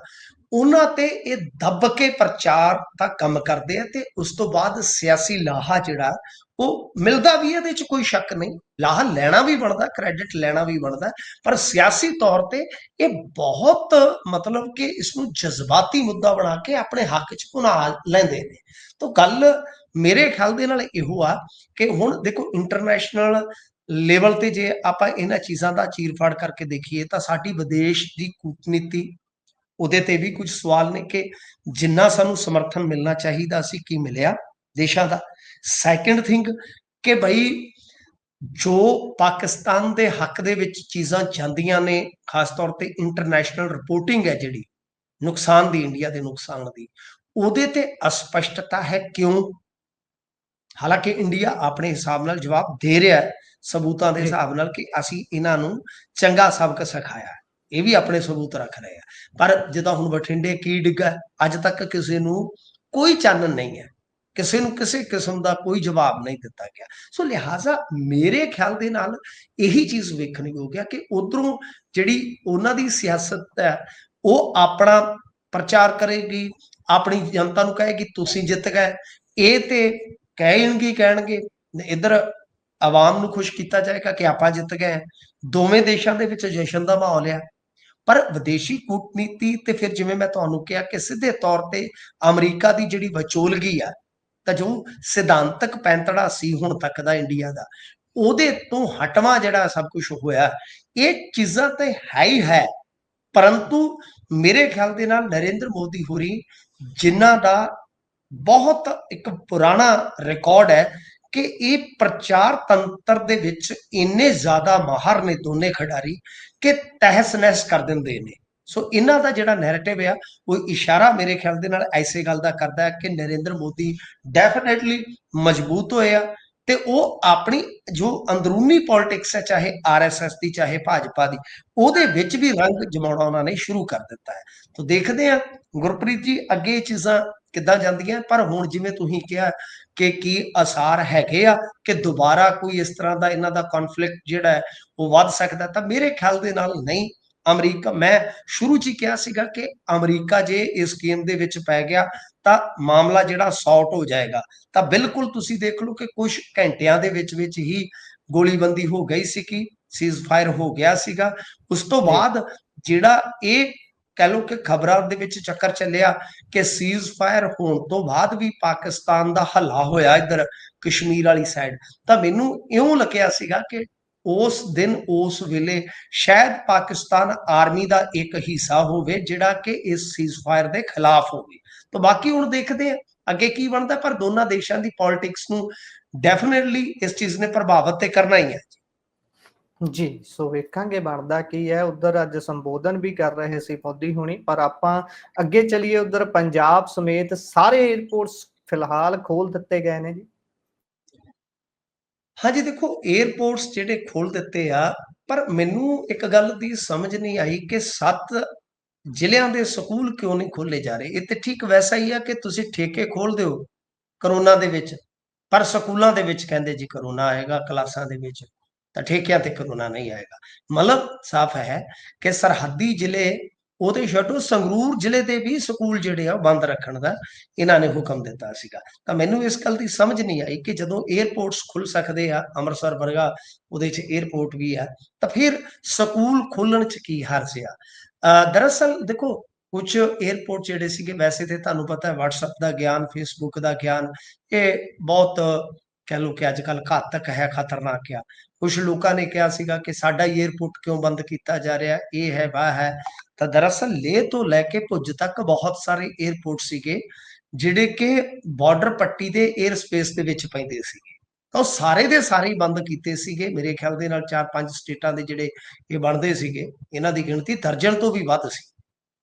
B: ਉਹਨਾਂ ਤੇ ਇਹ ਦੱਬ ਕੇ ਪ੍ਰਚਾਰ ਦਾ ਕੰਮ ਕਰਦੇ ਆ, ਤੇ ਉਸ ਤੋਂ ਬਾਅਦ ਸਿਆਸੀ ਲਾਹਾ ਜਿਹੜਾ ਉਹ ਮਿਲਦਾ ਵੀ, ਇਹਦੇ 'ਚ ਕੋਈ ਸ਼ੱਕ ਨਹੀਂ। ਲਾਹਾ ਲੈਣਾ ਵੀ ਬਣਦਾ, ਕ੍ਰੈਡਿਟ ਲੈਣਾ ਵੀ ਬਣਦਾ, ਪਰ ਸਿਆਸੀ ਤੌਰ ਤੇ ਇਹ ਬਹੁਤ ਮਤਲਬ ਕਿ ਇਸਨੂੰ ਜਜ਼ਬਾਤੀ ਮੁੱਦਾ ਬਣਾ ਕੇ ਆਪਣੇ ਹੱਕ 'ਚ ਭੁਨਾ ਲੈਂਦੇ ਨੇ। ਤਾਂ ਗੱਲ ਮੇਰੇ ਖਿਆਲ ਦੇ ਨਾਲ ਇਹੋ ਆ ਕਿ ਹੁਣ ਦੇਖੋ, ਇੰਟਰਨੈਸ਼ਨਲ ਲੈਵਲ ਤੇ ਜੇ ਆਪਾਂ ਇਹਨਾਂ ਚੀਜ਼ਾਂ ਦਾ ਚੀਰ-ਫਾੜ ਕਰਕੇ ਦੇਖੀਏ ਤਾਂ ਸਾਡੀ ਵਿਦੇਸ਼ ਦੀ ਕੂਟਨੀਤੀ, ਉਹਦੇ ਤੇ ਵੀ ਕੁਝ ਸਵਾਲ ਨੇ ਕਿ ਜਿੰਨਾ ਸਾਨੂੰ ਸਮਰਥਨ ਮਿਲਣਾ ਚਾਹੀਦਾ ਸੀ ਕੀ ਮਿਲਿਆ ਦੇਸ਼ਾਂ ਦਾ। ਸੈਕੰਡ ਥਿੰਗ ਕਿ ਬਈ ਜੋ ਪਾਕਿਸਤਾਨ ਦੇ ਹੱਕ ਦੇ ਵਿੱਚ ਚੀਜ਼ਾਂ ਜਾਂਦੀਆਂ ਨੇ, ਖਾਸ ਤੌਰ ਤੇ ਇੰਟਰਨੈਸ਼ਨਲ ਰਿਪੋਰਟਿੰਗ ਹੈ ਜਿਹੜੀ ਨੁਕਸਾਨ ਦੀ, ਇੰਡੀਆ ਦੇ ਨੁਕਸਾਨ ਦੀ, ਉਹਦੇ ਤੇ ਅਸਪਸ਼ਟਤਾ ਹੈ। ਕਿਉਂ? ਹਾਲਾਂਕਿ ਇੰਡੀਆ ਆਪਣੇ ਹਿਸਾਬ ਨਾਲ ਜਵਾਬ ਦੇ ਰਿਹਾ ਹੈ, ਸਬੂਤਾਂ ਦੇ ਹਿਸਾਬ ਨਾਲ ਕਿ ਅਸੀਂ ਇਹਨਾਂ ਨੂੰ ਚੰਗਾ ਸਬਕ ਸਿਖਾਇਆ, ਇਹ ਵੀ ਆਪਣੇ ਸਬੂਤ ਰੱਖ ਰਹੇ ਆ। ਪਰ ਜਿੱਦਾਂ ਹੁਣ ਬਠਿੰਡੇ ਕੀ ਡਿੱਗਾ, ਅੱਜ ਤੱਕ ਕਿਸੇ ਨੂੰ ਕੋਈ ਚਾਨਣ ਨਹੀਂ ਹੈ, ਕਿਸੇ ਨੂੰ ਕਿਸੇ ਕਿਸਮ ਦਾ ਕੋਈ ਜਵਾਬ ਨਹੀਂ ਦਿੱਤਾ ਗਿਆ। ਸੋ ਲਿਹਾਜ਼ਾ ਮੇਰੇ ਖਿਆਲ ਦੇ ਨਾਲ ਇਹੀ ਚੀਜ਼ ਵੇਖਣ ਯੋਗ ਹੈ ਕਿ ਉਧਰੋਂ ਜਿਹੜੀ ਉਹਨਾਂ ਦੀ ਸਿਆਸਤ ਹੈ ਉਹ ਆਪਣਾ ਪ੍ਰਚਾਰ ਕਰੇਗੀ, ਆਪਣੀ ਜਨਤਾ ਨੂੰ ਕਹੇਗੀ ਤੁਸੀਂ ਜਿੱਤ ਗਏ। ਇਹ ਤੇ ਕਹਿਣਗੇ ਇੱਧਰ ਆਵਾਮ ਨੂੰ ਖੁਸ਼ ਕੀਤਾ ਜਾਏਗਾ ਕਿ ਆਪਾਂ ਜਿੱਤ ਗਏ। ਦੋਵੇਂ ਦੇਸ਼ਾਂ ਦੇ ਵਿੱਚ ਜਸ਼ਨ ਦਾ ਮਾਹੌਲ ਆ। ਪਰ ਵਿਦੇਸ਼ੀ ਕੂਟਨੀਤੀ ਤੇ ਫਿਰ ਜਿਵੇਂ ਮੈਂ ਤੁਹਾਨੂੰ ਕਿਹਾ ਕਿ ਸਿੱਧੇ ਤੌਰ ਤੇ ਅਮਰੀਕਾ ਦੀ ਜਿਹੜੀ ਵਿਚੋਲਗੀ ਆ, ਤਾਂ ਜੋ ਸਿਧਾਂਤਕ ਪੈਂਤੜਾ ਸੀ ਹੁਣ ਤੱਕ ਦਾ ਇੰਡੀਆ ਦਾ, ਉਹਦੇ ਤੋਂ ਹਟਵਾਂ ਜਿਹੜਾ ਸਭ ਕੁਝ ਹੋਇਆ, ਇਹ ਚੀਜ਼ਾਂ ਤੇ ਹੈ ਹੀ ਹੈ। ਪਰੰਤੂ ਮੇਰੇ ਖਿਆਲ ਦੇ ਨਾਲ ਨਰਿੰਦਰ ਮੋਦੀ ਹੋਰੀ, ਜਿਨ੍ਹਾਂ ਦਾ ਬਹੁਤ ਇੱਕ ਪੁਰਾਣਾ ਰਿਕਾਰਡ ਹੈ ਕਿ ਇਹ ਪ੍ਰਚਾਰ ਤੰਤਰ ਦੇ ਵਿੱਚ ਇੰਨੇ ਜ਼ਿਆਦਾ ਮਾਹਰ ਨੇ ਦੋਨੇ ਖਿਡਾਰੀ ਕਿ ਤਹਿਸ ਨਹਿਸ ਕਰ ਦਿੰਦੇ ਨੇ। ਸੋ ਇਹਨਾਂ ਦਾ ਜਿਹੜਾ ਨੈਰੇਟਿਵ ਆ, ਉਹ ਇਸ਼ਾਰਾ ਮੇਰੇ ਖਿਆਲ ਦੇ ਨਾਲ ਐਸੇ ਗੱਲ ਦਾ ਕਰਦਾ ਹੈ ਕਿ ਨਰਿੰਦਰ ਮੋਦੀ ਡੈਫੀਨੇਟਲੀ ਮਜ਼ਬੂਤ ਹੋਏ ਆ ਤੇ ਉਹ ਆਪਣੀ ਜੋ ਅੰਦਰੂਨੀ ਪੋਲਿਟਿਕਸ ਹੈ, ਚਾਹੇ ਆਰਐਸਐਸ ਦੀ ਚਾਹੇ ਭਾਜਪਾ ਦੀ, ਉਹਦੇ ਵਿੱਚ ਵੀ ਰੰਗ ਜਮਾਉਣਾ ਉਹਨਾਂ ਨੇ ਸ਼ੁਰੂ ਕਰ ਦਿੱਤਾ ਹੈ। ਤਾਂ ਦੇਖਦੇ ਹਾਂ ਗੁਰਪ੍ਰੀਤ ਜੀ ਅੱਗੇ ਇਹ ਚੀਜ਼ਾਂ ਕਿੱਦਾਂ ਜਾਂਦੀਆਂ। ਪਰ ਹੁਣ ਜਿਵੇਂ ਤੁਸੀਂ ਕਿਹਾ ਕਿ ਕੀ ਆਸਾਰ ਹੈਗੇ ਆ ਕਿ ਦੁਬਾਰਾ ਕੋਈ ਇਸ ਤਰ੍ਹਾਂ ਦਾ ਇਹਨਾਂ ਦਾ ਕਨਫਲਿਕਟ ਜਿਹੜਾ ਹੈ ਉਹ ਵੱਧ ਸਕਦਾ, ਤਾਂ ਮੇਰੇ ਖਿਆਲ ਦੇ ਨਾਲ ਨਹੀਂ। ਅਮਰੀਕਾ, ਮੈਂ ਸ਼ੁਰੂ 'ਚ ਹੀ ਕਿਹਾ ਸੀਗਾ ਕਿ ਅਮਰੀਕਾ ਜੇ ਇਸ ਗੇਮ ਦੇ ਵਿੱਚ ਪੈ ਗਿਆ ਤਾਂ ਮਾਮਲਾ ਜਿਹੜਾ ਸੌਟ ਹੋ ਜਾਏਗਾ। ਤਾਂ ਬਿਲਕੁਲ ਤੁਸੀਂ ਦੇਖ ਲਓ ਕਿ ਕੁਝ ਘੰਟਿਆਂ ਦੇ ਵਿੱਚ ਹੀ ਗੋਲੀਬੰਦੀ ਹੋ ਗਈ ਸੀ, ਕਿ ਸੀਜ਼ ਫਾਇਰ ਹੋ ਗਿਆ ਸੀਗਾ। ਉਸ ਤੋਂ ਬਾਅਦ ਜਿਹੜਾ ਇਹ ਕਹਿ ਲਓ ਕਿ ਖਬਰਾਂ ਦੇ ਵਿੱਚ ਚੱਕਰ ਚੱਲਿਆ ਕਿ ਸੀਜ਼ ਫਾਇਰ ਹੋਣ ਤੋਂ ਬਾਅਦ ਵੀ ਪਾਕਿਸਤਾਨ ਦਾ ਹੱਲਾ ਹੋਇਆ ਇੱਧਰ ਕਸ਼ਮੀਰ ਵਾਲੀ ਸਾਈਡ, ਤਾਂ ਮੈਨੂੰ ਇਉਂ ਲੱਗਿਆ ਸੀਗਾ ਕਿ ਉਸ ਦਿਨ ਉਸ ਵੇਲੇ ਸ਼ਾਇਦ ਪਾਕਿਸਤਾਨ ਆਰਮੀ ਦਾ ਇੱਕ ਹਿੱਸਾ ਹੋਵੇ ਜਿਹੜਾ ਕਿ ਇਸ ਸੀਜ਼ ਫਾਇਰ ਦੇ ਖਿਲਾਫ ਹੋਵੇ। ਤਾਂ ਬਾਕੀ ਹੁਣ ਦੇਖਦੇ ਆ ਅੱਗੇ ਕੀ ਬਣਦਾ। ਪਰ ਦੋਨਾਂ ਦੇਸ਼ਾਂ ਦੀ ਪੋਲਿਟਿਕਸ ਨੂੰ ਡੈਫੀਨੇਟਲੀ ਇਸ ਚੀਜ਼ ਨੇ ਪ੍ਰਭਾਵਿਤ ਤੇ ਕਰਨਾ ਹੀ ਹੈ।
A: ਜੀ, ਸੋ ਵੇਖਾਂਗੇ ਬਣਦਾ ਕੀ ਹੈ। ਉਧਰ ਅੱਜ ਸੰਬੋਧਨ ਵੀ ਕਰ ਰਹੇ ਸੀ ਮੋਦੀ ਹੁਣੀ, ਪਰ ਆਪਾਂ ਅੱਗੇ ਚਲੀਏ। ਉਧਰ ਪੰਜਾਬ ਸਮੇਤ ਸਾਰੇ 에ਅਰਪੋਰਟਸ ਫਿਲਹਾਲ ਖੋਲ ਦਿੱਤੇ ਗਏ ਨੇ ਜੀ।
B: ਹਾਂਜੀ, ਦੇਖੋ 에ਅਰਪੋਰਟਸ ਜਿਹੜੇ ਖੋਲ ਦਿੱਤੇ ਆ, ਪਰ ਮੈਨੂੰ ਇੱਕ ਗੱਲ ਦੀ ਸਮਝ ਨਹੀਂ ਆਈ ਕਿ 7 ਜ਼ਿਲ੍ਹਿਆਂ ਦੇ ਸਕੂਲ ਕਿਉਂ ਨਹੀਂ ਖੋਲੇ ਜਾ ਰਹੇ। ਇਹ ਤੇ ਠੀਕ ਵੈਸਾ ਹੀ ਆ ਕਿ ਤੁਸੀਂ ਠੇਕੇ ਖੋਲ ਦਿਓ ਕਰੋਨਾ ਦੇ ਵਿੱਚ, ਪਰ ਸਕੂਲਾਂ ਦੇ ਵਿੱਚ ਕਹਿੰਦੇ ਜੀ ਕਰੋਨਾ ਆਏਗਾ ਕਲਾਸਾਂ ਦੇ ਵਿੱਚ, ਤਾਂ ਠੇਕਿਆਂ ਤੇ ਕਰੋਨਾ ਨਹੀਂ ਆਏਗਾ। ਮਤਲਬ ਸਾਫ਼ ਹੈ ਕਿ ਸਰਹੱਦੀ ਜ਼ਿਲ੍ਹੇ ਉਹਦੇ ਛੱਡੋ, ਸੰਗਰੂਰ ਜ਼ਿਲ੍ਹੇ ਦੇ ਵੀ ਸਕੂਲ ਜਿਹੜੇ ਆ ਬੰਦ ਰੱਖਣ ਦਾ ਇਹਨਾਂ ਨੇ ਹੁਕਮ ਦਿੱਤਾ ਸੀਗਾ। ਤਾਂ ਮੈਨੂੰ ਇਸ ਗੱਲ ਦੀ ਸਮਝ ਨਹੀਂ ਆਈ ਕਿ ਜਦੋਂ 에ਅਰਪੋਰਟਸ ਖੁੱਲ ਸਕਦੇ ਆ, ਅੰਮ੍ਰਿਤਸਰ ਵਰਗਾ ਉਹਦੇ 'ਚ 에ਅਰਪੋਰਟ ਵੀ ਆ, ਤਾਂ ਫਿਰ ਸਕੂਲ ਖੋਲਣ 'ਚ ਕੀ ਹਰਜ ਆ। ਦਰਅਸਲ ਦੇਖੋ ਕੁਝ 에ਅਰਪੋਰਟ ਜਿਹੜੇ ਸੀਗੇ, ਵੈਸੇ ਤੇ ਤੁਹਾਨੂੰ ਪਤਾ ਹੈ WhatsApp ਦਾ ਗਿਆਨ, Facebook ਦਾ ਗਿਆਨ, ਇਹ ਬਹੁਤ ਕਹਿ ਲਓ ਕਿ ਅੱਜ ਕੱਲ੍ਹ ਘਾਤਕ ਹੈ, ਖਤਰਨਾਕ ਆ। ਕੁਝ ਲੋਕਾਂ ਨੇ ਕਿਹਾ ਸੀਗਾ ਕਿ ਸਾਡਾ 에ਅਰਪੋਰਟ ਕਿਉਂ ਬੰਦ ਕੀਤਾ ਜਾ ਰਿਹਾ, ਇਹ ਹੈ ਵਾਹ ਹੈ। ਤਾਂ ਦਰਅਸਲ ਲੇਹ ਤੋਂ ਲੈ ਕੇ ਭੁੱਜ ਤੱਕ ਬਹੁਤ ਸਾਰੇ 에ਅਰਪੋਰਟ ਸੀਗੇ ਜਿਹੜੇ ਕਿ ਬਾਰਡਰ ਪੱਟੀ ਦੇ 에ਅਰ ਸਪੇਸ ਦੇ ਵਿੱਚ ਪੈਂਦੇ ਸੀਗੇ, ਤਾਂ ਉਹ ਸਾਰੇ ਦੇ ਸਾਰੇ ਹੀ ਬੰਦ ਕੀਤੇ ਸੀਗੇ। ਮੇਰੇ ਖਿਆਲ ਦੇ ਨਾਲ 4-5 ਸਟੇਟਾਂ ਦੇ ਜਿਹੜੇ ਇਹ ਬਣਦੇ ਸੀਗੇ, ਇਹਨਾਂ ਦੀ ਗਿਣਤੀ ਦਰਜਨ ਤੋਂ ਵੀ ਵੱਧ ਸੀ।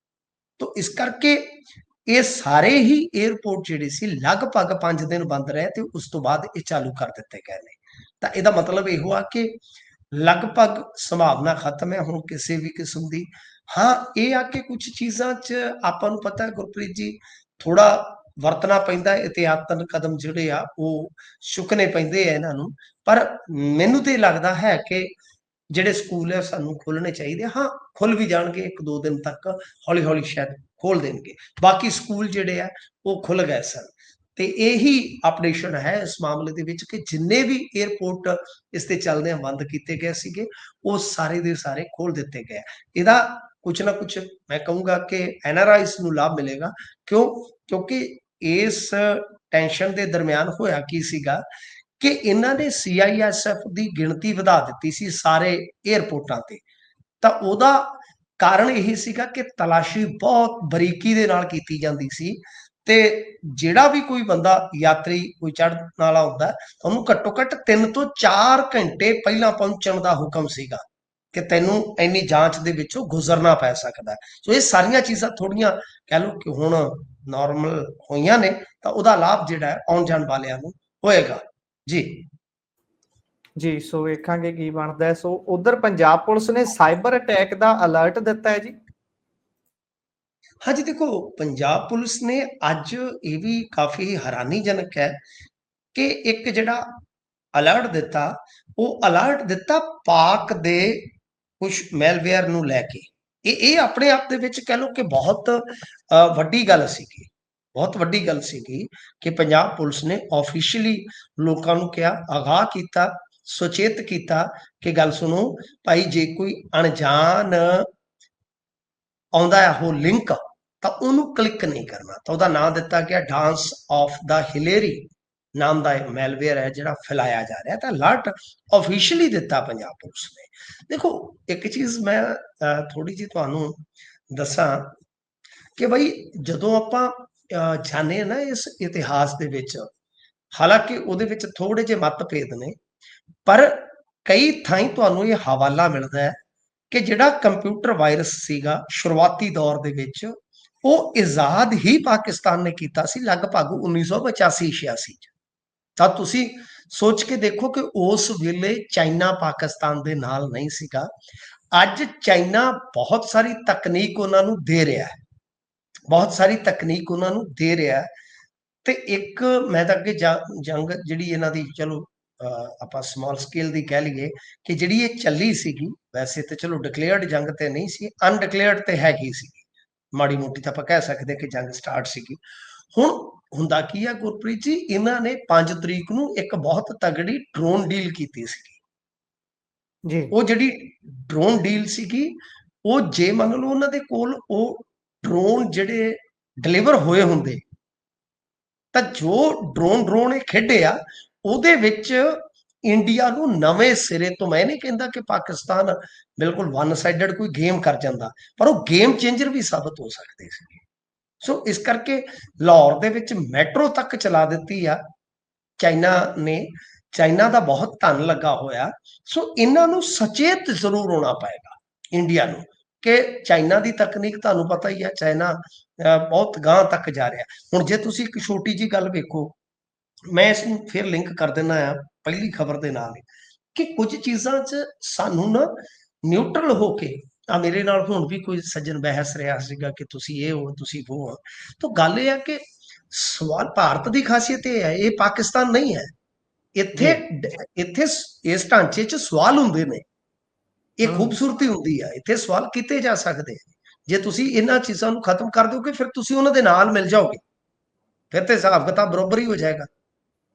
B: ਤਾਂ ਇਸ ਕਰਕੇ ਇਹ ਸਾਰੇ ਹੀ 에ਅਰਪੋਰਟ ਜਿਹੜੇ ਸੀ ਲਗਭਗ 5 ਦਿਨ ਬੰਦ ਰਹੇ ਤੇ ਉਸ ਤੋਂ ਬਾਅਦ ਇਹ ਚਾਲੂ ਕਰ ਦਿੱਤੇ ਗਏ ਨੇ। ਤਾਂ ਇਹਦਾ ਮਤਲਬ ਇਹੋ ਆ ਕਿ ਲਗਭਗ ਸੰਭਾਵਨਾ ਖਤਮ ਹੈ ਹੁਣ ਕਿਸੇ ਵੀ ਕਿਸਮ ਦੀ। ਹਾਂ, ਇਹ ਆ ਕਿ ਕੁਝ ਚੀਜ਼ਾਂ 'ਚ ਆਪਾਂ ਨੂੰ ਪਤਾ ਹੈ ਗੁਰਪ੍ਰੀਤ ਜੀ, ਥੋੜਾ ਵਰਤਣਾ ਪੈਂਦਾ, ਇਹਤਿਆਤਨ ਕਦਮ ਜਿਹੜੇ ਆ ਉਹ ਚੁੱਕਣੇ ਪੈਂਦੇ ਆ ਇਹਨਾਂ ਨੂੰ। ਪਰ ਮੈਨੂੰ ਤੇ ਲੱਗਦਾ ਹੈ ਕਿ ਜਿਹੜੇ ਸਕੂਲ ਹੈ ਸਾਨੂੰ ਖੋਲਣੇ ਚਾਹੀਦੇ। ਹਾਂ, ਖੁੱਲ ਵੀ ਜਾਣਗੇ 1-2 ਦਿਨ ਤੱਕ, ਹੌਲੀ ਹੌਲੀ ਸ਼ਾਇਦ ਖੋਲ ਦੇਣਗੇ। ਬਾਕੀ ਸਕੂਲ ਜਿਹੜੇ ਆ ਉਹ ਖੁੱਲ ਗਏ ਸਨ। ਤੇ ਇਹੀ ਅਪਡੇਸ਼ਨ ਹੈ ਇਸ ਮਾਮਲੇ ਦੇ ਵਿੱਚ ਕਿ ਜਿੰਨੇ ਵੀ 에ਅਰਪੋਰਟ ਇਸ ਤੇ ਚੱਲਦੇ ਬੰਦ ਕੀਤੇ ਗਏ ਸੀਗੇ, ਉਹ ਸਾਰੇ ਦੇ ਸਾਰੇ ਖੋਲ ਦਿੱਤੇ ਗਏ। ਇਹਦਾ ਕੁਝ ਨਾ ਕੁਝ ਮੈਂ ਕਹੂੰਗਾ ਕਿ ਐਨਆਰਆਈਜ਼ ਨੂੰ ਲਾਭ ਮਿਲੇਗਾ। ਕਿਉਂਕਿ ਇਸ ਟੈਨਸ਼ਨ ਦੇ ਦਰਮਿਆਨ ਹੋਇਆ ਕੀ ਸੀਗਾ ਕਿ ਇਹਨਾਂ ਨੇ ਸੀਆਈਐਸਐਫ ਦੀ ਗਿਣਤੀ ਵਧਾ ਦਿੱਤੀ ਸੀ ਸਾਰੇ 에ਅਰਪੋਰਟਾਂ ਤੇ। ਤਾਂ ਉਹਦਾ ਕਾਰਨ ਇਹ ਸੀਗਾ ਕਿ ਤਲਾਸ਼ੀ ਬਹੁਤ ਬਰੀਕੀ ਦੇ ਨਾਲ ਕੀਤੀ ਜਾਂਦੀ ਸੀ ਤੇ ਜਿਹੜਾ ਵੀ ਕੋਈ ਬੰਦਾ ਯਾਤਰੀ ਕੋਈ ਚੜ੍ਹਨ ਵਾਲਾ ਹੁੰਦਾ, ਉਹਨੂੰ ਘੱਟੋ ਘੱਟ 3 ਤੋਂ 4 ਘੰਟੇ ਪਹਿਲਾਂ ਪਹੁੰਚਣ ਦਾ ਹੁਕਮ ਸੀਗਾ ਕਿ ਤੈਨੂੰ ਇੰਨੀ ਜਾਂਚ ਦੇ ਵਿੱਚੋਂ ਗੁਜ਼ਰਨਾ ਪੈ ਸਕਦਾ। ਸੋ ਇਹ ਸਾਰੀਆਂ ਚੀਜ਼ਾਂ ਥੋੜੀਆਂ ਕਹਿ ਲਓ ਕਿ ਹੁਣ ਨਾਰਮਲ ਹੋਈਆਂ ਨੇ, ਤਾਂ ਉਹਦਾ ਲਾਭ ਜਿਹੜਾ ਆਉਣ ਜਾਣ ਵਾਲਿਆਂ ਨੂੰ ਹੋਏਗਾ ਜੀ।
A: ਜੀ, ਸੋ ਵੇਖਾਂਗੇ ਕੀ ਬਣਦਾ ਹੈ। ਸੋ ਉਧਰ ਪੰਜਾਬ ਪੁਲਿਸ ਨੇ ਸਾਈਬਰ ਅਟੈਕ ਦਾ ਅਲਰਟ ਦਿੱਤਾ ਹੈ ਜੀ।
B: ਹਾਂਜੀ, ਦੇਖੋ ਪੰਜਾਬ ਪੁਲਿਸ ਨੇ ਅੱਜ ਇਹ ਵੀ ਕਾਫੀ ਹੈਰਾਨੀਜਨਕ ਹੈ ਕਿ ਇੱਕ ਜਿਹੜਾ ਅਲਰਟ ਦਿੱਤਾ, ਉਹ ਅਲਰਟ ਦਿੱਤਾ ਪਾਕ ਦੇ ਕੁਝ ਮੈਲਵੇਅਰ ਨੂੰ ਲੈ ਕੇ। ਇਹ ਆਪਣੇ ਆਪ ਦੇ ਵਿੱਚ ਕਹਿ ਲਓ ਕਿ ਬਹੁਤ ਵੱਡੀ ਗੱਲ ਸੀਗੀ, ਬਹੁਤ ਵੱਡੀ ਗੱਲ ਸੀਗੀ ਕਿ ਪੰਜਾਬ ਪੁਲਿਸ ਨੇ ਆਫੀਸ਼ੀਅਲੀ ਲੋਕਾਂ ਨੂੰ ਕਿਹਾ, ਆਗਾਹ ਕੀਤਾ, ਸੁਚੇਤ ਕੀਤਾ ਕਿ ਗੱਲ ਸੁਣੋ ਭਾਈ, ਜੇ ਕੋਈ ਅਣਜਾਣ ਆਉਂਦਾ ਹੈ ਉਹ ਲਿੰਕ, ਤਾਂ ਉਹਨੂੰ ਕਲਿੱਕ ਨਹੀਂ ਕਰਨਾ। ਤਾਂ ਉਹਦਾ ਨਾਮ ਦਿੱਤਾ ਗਿਆ ਡਾਂਸ ਆਫ ਦਾ ਹਿਲੇਰੀ ਨਾਮ ਦਾ ਮੈਲਵੇਅਰ ਹੈ ਜਿਹੜਾ ਫੈਲਾਇਆ ਜਾ ਰਿਹਾ। ਤਾਂ ਅਲਰਟ ਆਫੀਸ਼ੀਅਲੀ ਦਿੱਤਾ ਪੰਜਾਬ ਪੁਲਿਸ ਨੇ। ਦੇਖੋ ਇੱਕ ਚੀਜ਼ ਮੈਂ ਥੋੜੀ ਜਿਹੀ ਤੁਹਾਨੂੰ ਦੱਸਾਂ ਕਿ ਬਈ ਜਦੋਂ ਆਪਾਂ ਜਾਣੇ ਨਾ ਇਸ ਇਤਿਹਾਸ ਦੇ ਵਿੱਚ, ਹਾਲਾਂਕਿ ਉਹਦੇ ਵਿੱਚ ਥੋੜੇ ਜਿਹੇ ਮਤਭੇਦ ਨੇ, ਪਰ ਕਈ ਥਾਈਂ ਤੁਹਾਨੂੰ ਇਹ ਹਵਾਲਾ ਮਿਲਦਾ ਹੈ ਕਿ ਜਿਹੜਾ ਕੰਪਿਊਟਰ ਵਾਇਰਸ ਸੀਗਾ ਸ਼ੁਰੂਆਤੀ ਦੌਰ ਦੇ ਵਿੱਚ, ਉਹ ਇਜਾਦ ਹੀ ਪਾਕਿਸਤਾਨ ਨੇ ਕੀਤਾ ਸੀ ਲਗਭਗ 1985-86 ਚ। ਤਾਂ ਤੁਸੀਂ ਸੋਚ ਕੇ ਦੇਖੋ ਕਿ ਉਸ ਵੇਲੇ ਚਾਈਨਾ ਪਾਕਿਸਤਾਨ ਦੇ ਨਾਲ ਨਹੀਂ ਸੀਗਾ। ਅੱਜ ਚਾਈਨਾ ਬਹੁਤ ਸਾਰੀ ਤਕਨੀਕ ਉਹਨਾਂ ਨੂੰ ਦੇ ਰਿਹਾ ਹੈ, ਬਹੁਤ ਸਾਰੀ ਤਕਨੀਕ ਉਹਨਾਂ ਨੂੰ ਦੇ ਰਿਹਾ ਹੈ। ਤੇ ਇੱਕ ਮੈਂ ਤਾਂ ਅੱਗੇ ਜੰਗ ਜਿਹੜੀ ਇਹਨਾਂ ਦੀ, ਚਲੋ ਆਪਾਂ ਸਮਾਲ ਸਕੇਲ ਦੀ ਕਹਿ ਲਈਏ ਕਿ ਜਿਹੜੀ ਇਹ ਚੱਲੀ ਸੀਗੀ, ਵੈਸੇ ਤੇ ਚਲੋ ਡਿਕਲੇਅਰਡ ਜੰਗ ਤੇ ਨਹੀਂ ਸੀ, ਅਨਡਿਕਲੇਅਰਡ ਤੇ ਹੈਗੀ ਸੀਗੀ, ਮਾੜੀ ਮੋਟੀ ਤਾਂ ਆਪਾਂ ਕਹਿ ਸਕਦੇ ਕਿ ਜੰਗ ਸਟਾਰਟ ਸੀਗੀ। ਹੁਣ ਹੁੰਦਾ ਕੀ ਆ ਗੁਰਪ੍ਰੀਤ ਜੀ, ਇਹਨਾਂ ਨੇ 5 ਤਰੀਕ ਨੂੰ ਇੱਕ ਬਹੁਤ ਤਗੜੀ ਡਰੋਨ ਡੀਲ ਕੀਤੀ ਸੀਗੀ
A: ਜੀ।
B: ਉਹ ਜਿਹੜੀ ਡਰੋਨ ਡੀਲ ਸੀਗੀ, ਉਹ ਜੇ ਮੰਨ ਲਓ ਉਹਨਾਂ ਦੇ ਕੋਲ ਉਹ ਡਰੋਨ ਜਿਹੜੇ ਡਿਲੀਵਰ ਹੋਏ ਹੁੰਦੇ, ਤਾਂ ਜੋ ਡਰੋਨ ਇਹ ਖੇਡੇ ਆ, ਉਹਦੇ ਵਿੱਚ ਇੰਡੀਆ ਨੂੰ ਨਵੇਂ ਸਿਰੇ ਤੋਂ, ਮੈਂ ਨਹੀਂ ਕਹਿੰਦਾ ਕਿ ਪਾਕਿਸਤਾਨ ਬਿਲਕੁਲ ਵਨ ਸਾਈਡਡ ਕੋਈ ਗੇਮ ਕਰ ਜਾਂਦਾ, ਪਰ ਉਹ ਗੇਮ ਚੇਂਜਰ ਵੀ ਸਾਬਤ ਹੋ ਸਕਦੇ ਸੀ। ਸੋ ਇਸ ਕਰਕੇ ਲਾਹੌਰ ਦੇ ਵਿੱਚ ਮੈਟਰੋ ਤੱਕ ਚਲਾ ਦਿੱਤੀ ਆ ਚਾਈਨਾ ਨੇ। ਚਾਈਨਾ ਦਾ ਬਹੁਤ ਧਨ ਲੱਗਾ ਹੋਇਆ। ਸੋ ਇਹਨਾਂ ਨੂੰ ਸਚੇਤ ਜ਼ਰੂਰ ਹੋਣਾ ਪਏਗਾ ਇੰਡੀਆ ਨੂੰ ਕਿ ਚਾਈਨਾ ਦੀ ਤਕਨੀਕ ਤੁਹਾਨੂੰ ਪਤਾ ਹੀ ਹੈ, ਚਾਈਨਾ ਬਹੁਤ ਗਾਂਹ ਤੱਕ ਜਾ ਰਿਹਾ। ਹੁਣ ਜੇ ਤੁਸੀਂ ਇੱਕ ਛੋਟੀ ਜੀ ਗੱਲ ਵੇਖੋ, ਮੈਂ ਇਸ ਨੂੰ ਫਿਰ ਲਿੰਕ ਕਰ ਦਿੰਦਾ ਆ ਪਹਿਲੀ ਖਬਰ ਦੇ ਨਾਲ, ਕਿ ਕੁਝ ਚੀਜ਼ਾਂ 'ਚ ਸਾਨੂੰ ਨਾ ਨਿਊਟਰਲ ਹੋ ਕੇ, ਆ ਮੇਰੇ ਨਾਲ ਹੁਣ ਵੀ ਕੋਈ ਸੱਜਣ ਬਹਿਸ ਰਿਹਾ ਸੀਗਾ ਕਿ ਤੁਸੀਂ ਇਹ ਹੋ, ਤੁਸੀਂ ਉਹ ਹੋ। ਤਾਂ ਗੱਲ ਇਹ ਹੈ ਕਿ ਸਵਾਲ ਭਾਰਤ ਦੀ ਖਾਸੀਅਤ ਇਹ ਹੈ, ਇਹ ਪਾਕਿਸਤਾਨ ਨਹੀਂ ਹੈ। ਇੱਥੇ ਇਸ ਢਾਂਚੇ 'ਚ ਸਵਾਲ ਹੁੰਦੇ ਨੇ, ਇਹ ਖੂਬਸੂਰਤੀ ਹੁੰਦੀ ਆ, ਇੱਥੇ ਸਵਾਲ ਕੀਤੇ ਜਾ ਸਕਦੇ। ਜੇ ਤੁਸੀਂ ਇਹਨਾਂ ਚੀਜ਼ਾਂ ਨੂੰ ਖਤਮ ਕਰ ਦਿਓਗੇ, ਫਿਰ ਤੁਸੀਂ ਉਹਨਾਂ ਦੇ ਨਾਲ ਮਿਲ ਜਾਓਗੇ, ਫਿਰ ਤੇ ਹਿਸਾਬ ਕਿਤਾਬ ਬਰਾਬਰ ਹੀ ਹੋ ਜਾਏਗਾ।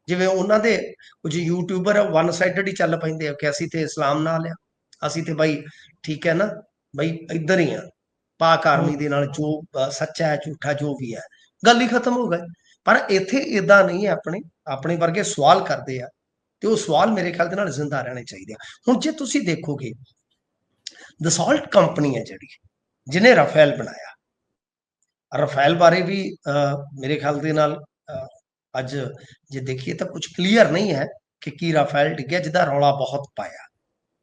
B: ਜਿਵੇਂ ਉਹਨਾਂ ਦੇ ਕੁਝ ਯੂਟਿਊਬਰ ਵਨ ਸਾਈਡਡ ਹੀ ਚੱਲ ਪੈਂਦੇ ਆ ਕਿ ਅਸੀਂ ਤੇ ਇਸਲਾਮ ਨਾਲ ਆ, ਅਸੀਂ ਤੇ ਬਾਈ ਠੀਕ ਹੈ ਨਾ, ਬਈ ਇੱਧਰ ਹੀ ਆ, ਪਾਕ ਆਰਮੀ ਦੇ ਨਾਲ ਜੋ ਸੱਚਾ ਹੈ ਝੂਠਾ ਜੋ ਵੀ ਹੈ, ਗੱਲ ਹੀ ਖਤਮ ਹੋ ਗਈ। ਪਰ ਇੱਥੇ ਇਦਾਂ ਨਹੀਂ ਹੈ, ਆਪਣੇ ਵਰਗੇ ਸਵਾਲ ਕਰਦੇ ਆ, ਤੇ ਉਹ ਸਵਾਲ ਮੇਰੇ ਖਿਆਲ ਦੇ ਨਾਲ ਜ਼ਿੰਦਾ ਰਹਿਣੇ ਚਾਹੀਦੇ ਆ। ਹੁਣ ਜੇ ਤੁਸੀਂ ਦੇਖੋਗੇ, ਦਸੌਲਟ ਕੰਪਨੀ ਹੈ ਜਿਹੜੀ, ਜਿਹਨੇ ਰਾਫੇਲ ਬਣਾਇਆ, ਰਾਫੇਲ ਬਾਰੇ ਵੀ ਮੇਰੇ ਖਿਆਲ ਦੇ ਨਾਲ ਅੱਜ ਜੇ ਦੇਖੀਏ ਤਾਂ ਕੁਝ ਕਲੀਅਰ ਨਹੀਂ ਹੈ ਕਿ ਕੀ ਰਾਫੇਲ ਡਿੱਗਿਆ, ਜਿਹਦਾ ਰੌਲਾ ਬਹੁਤ ਪਾਇਆ,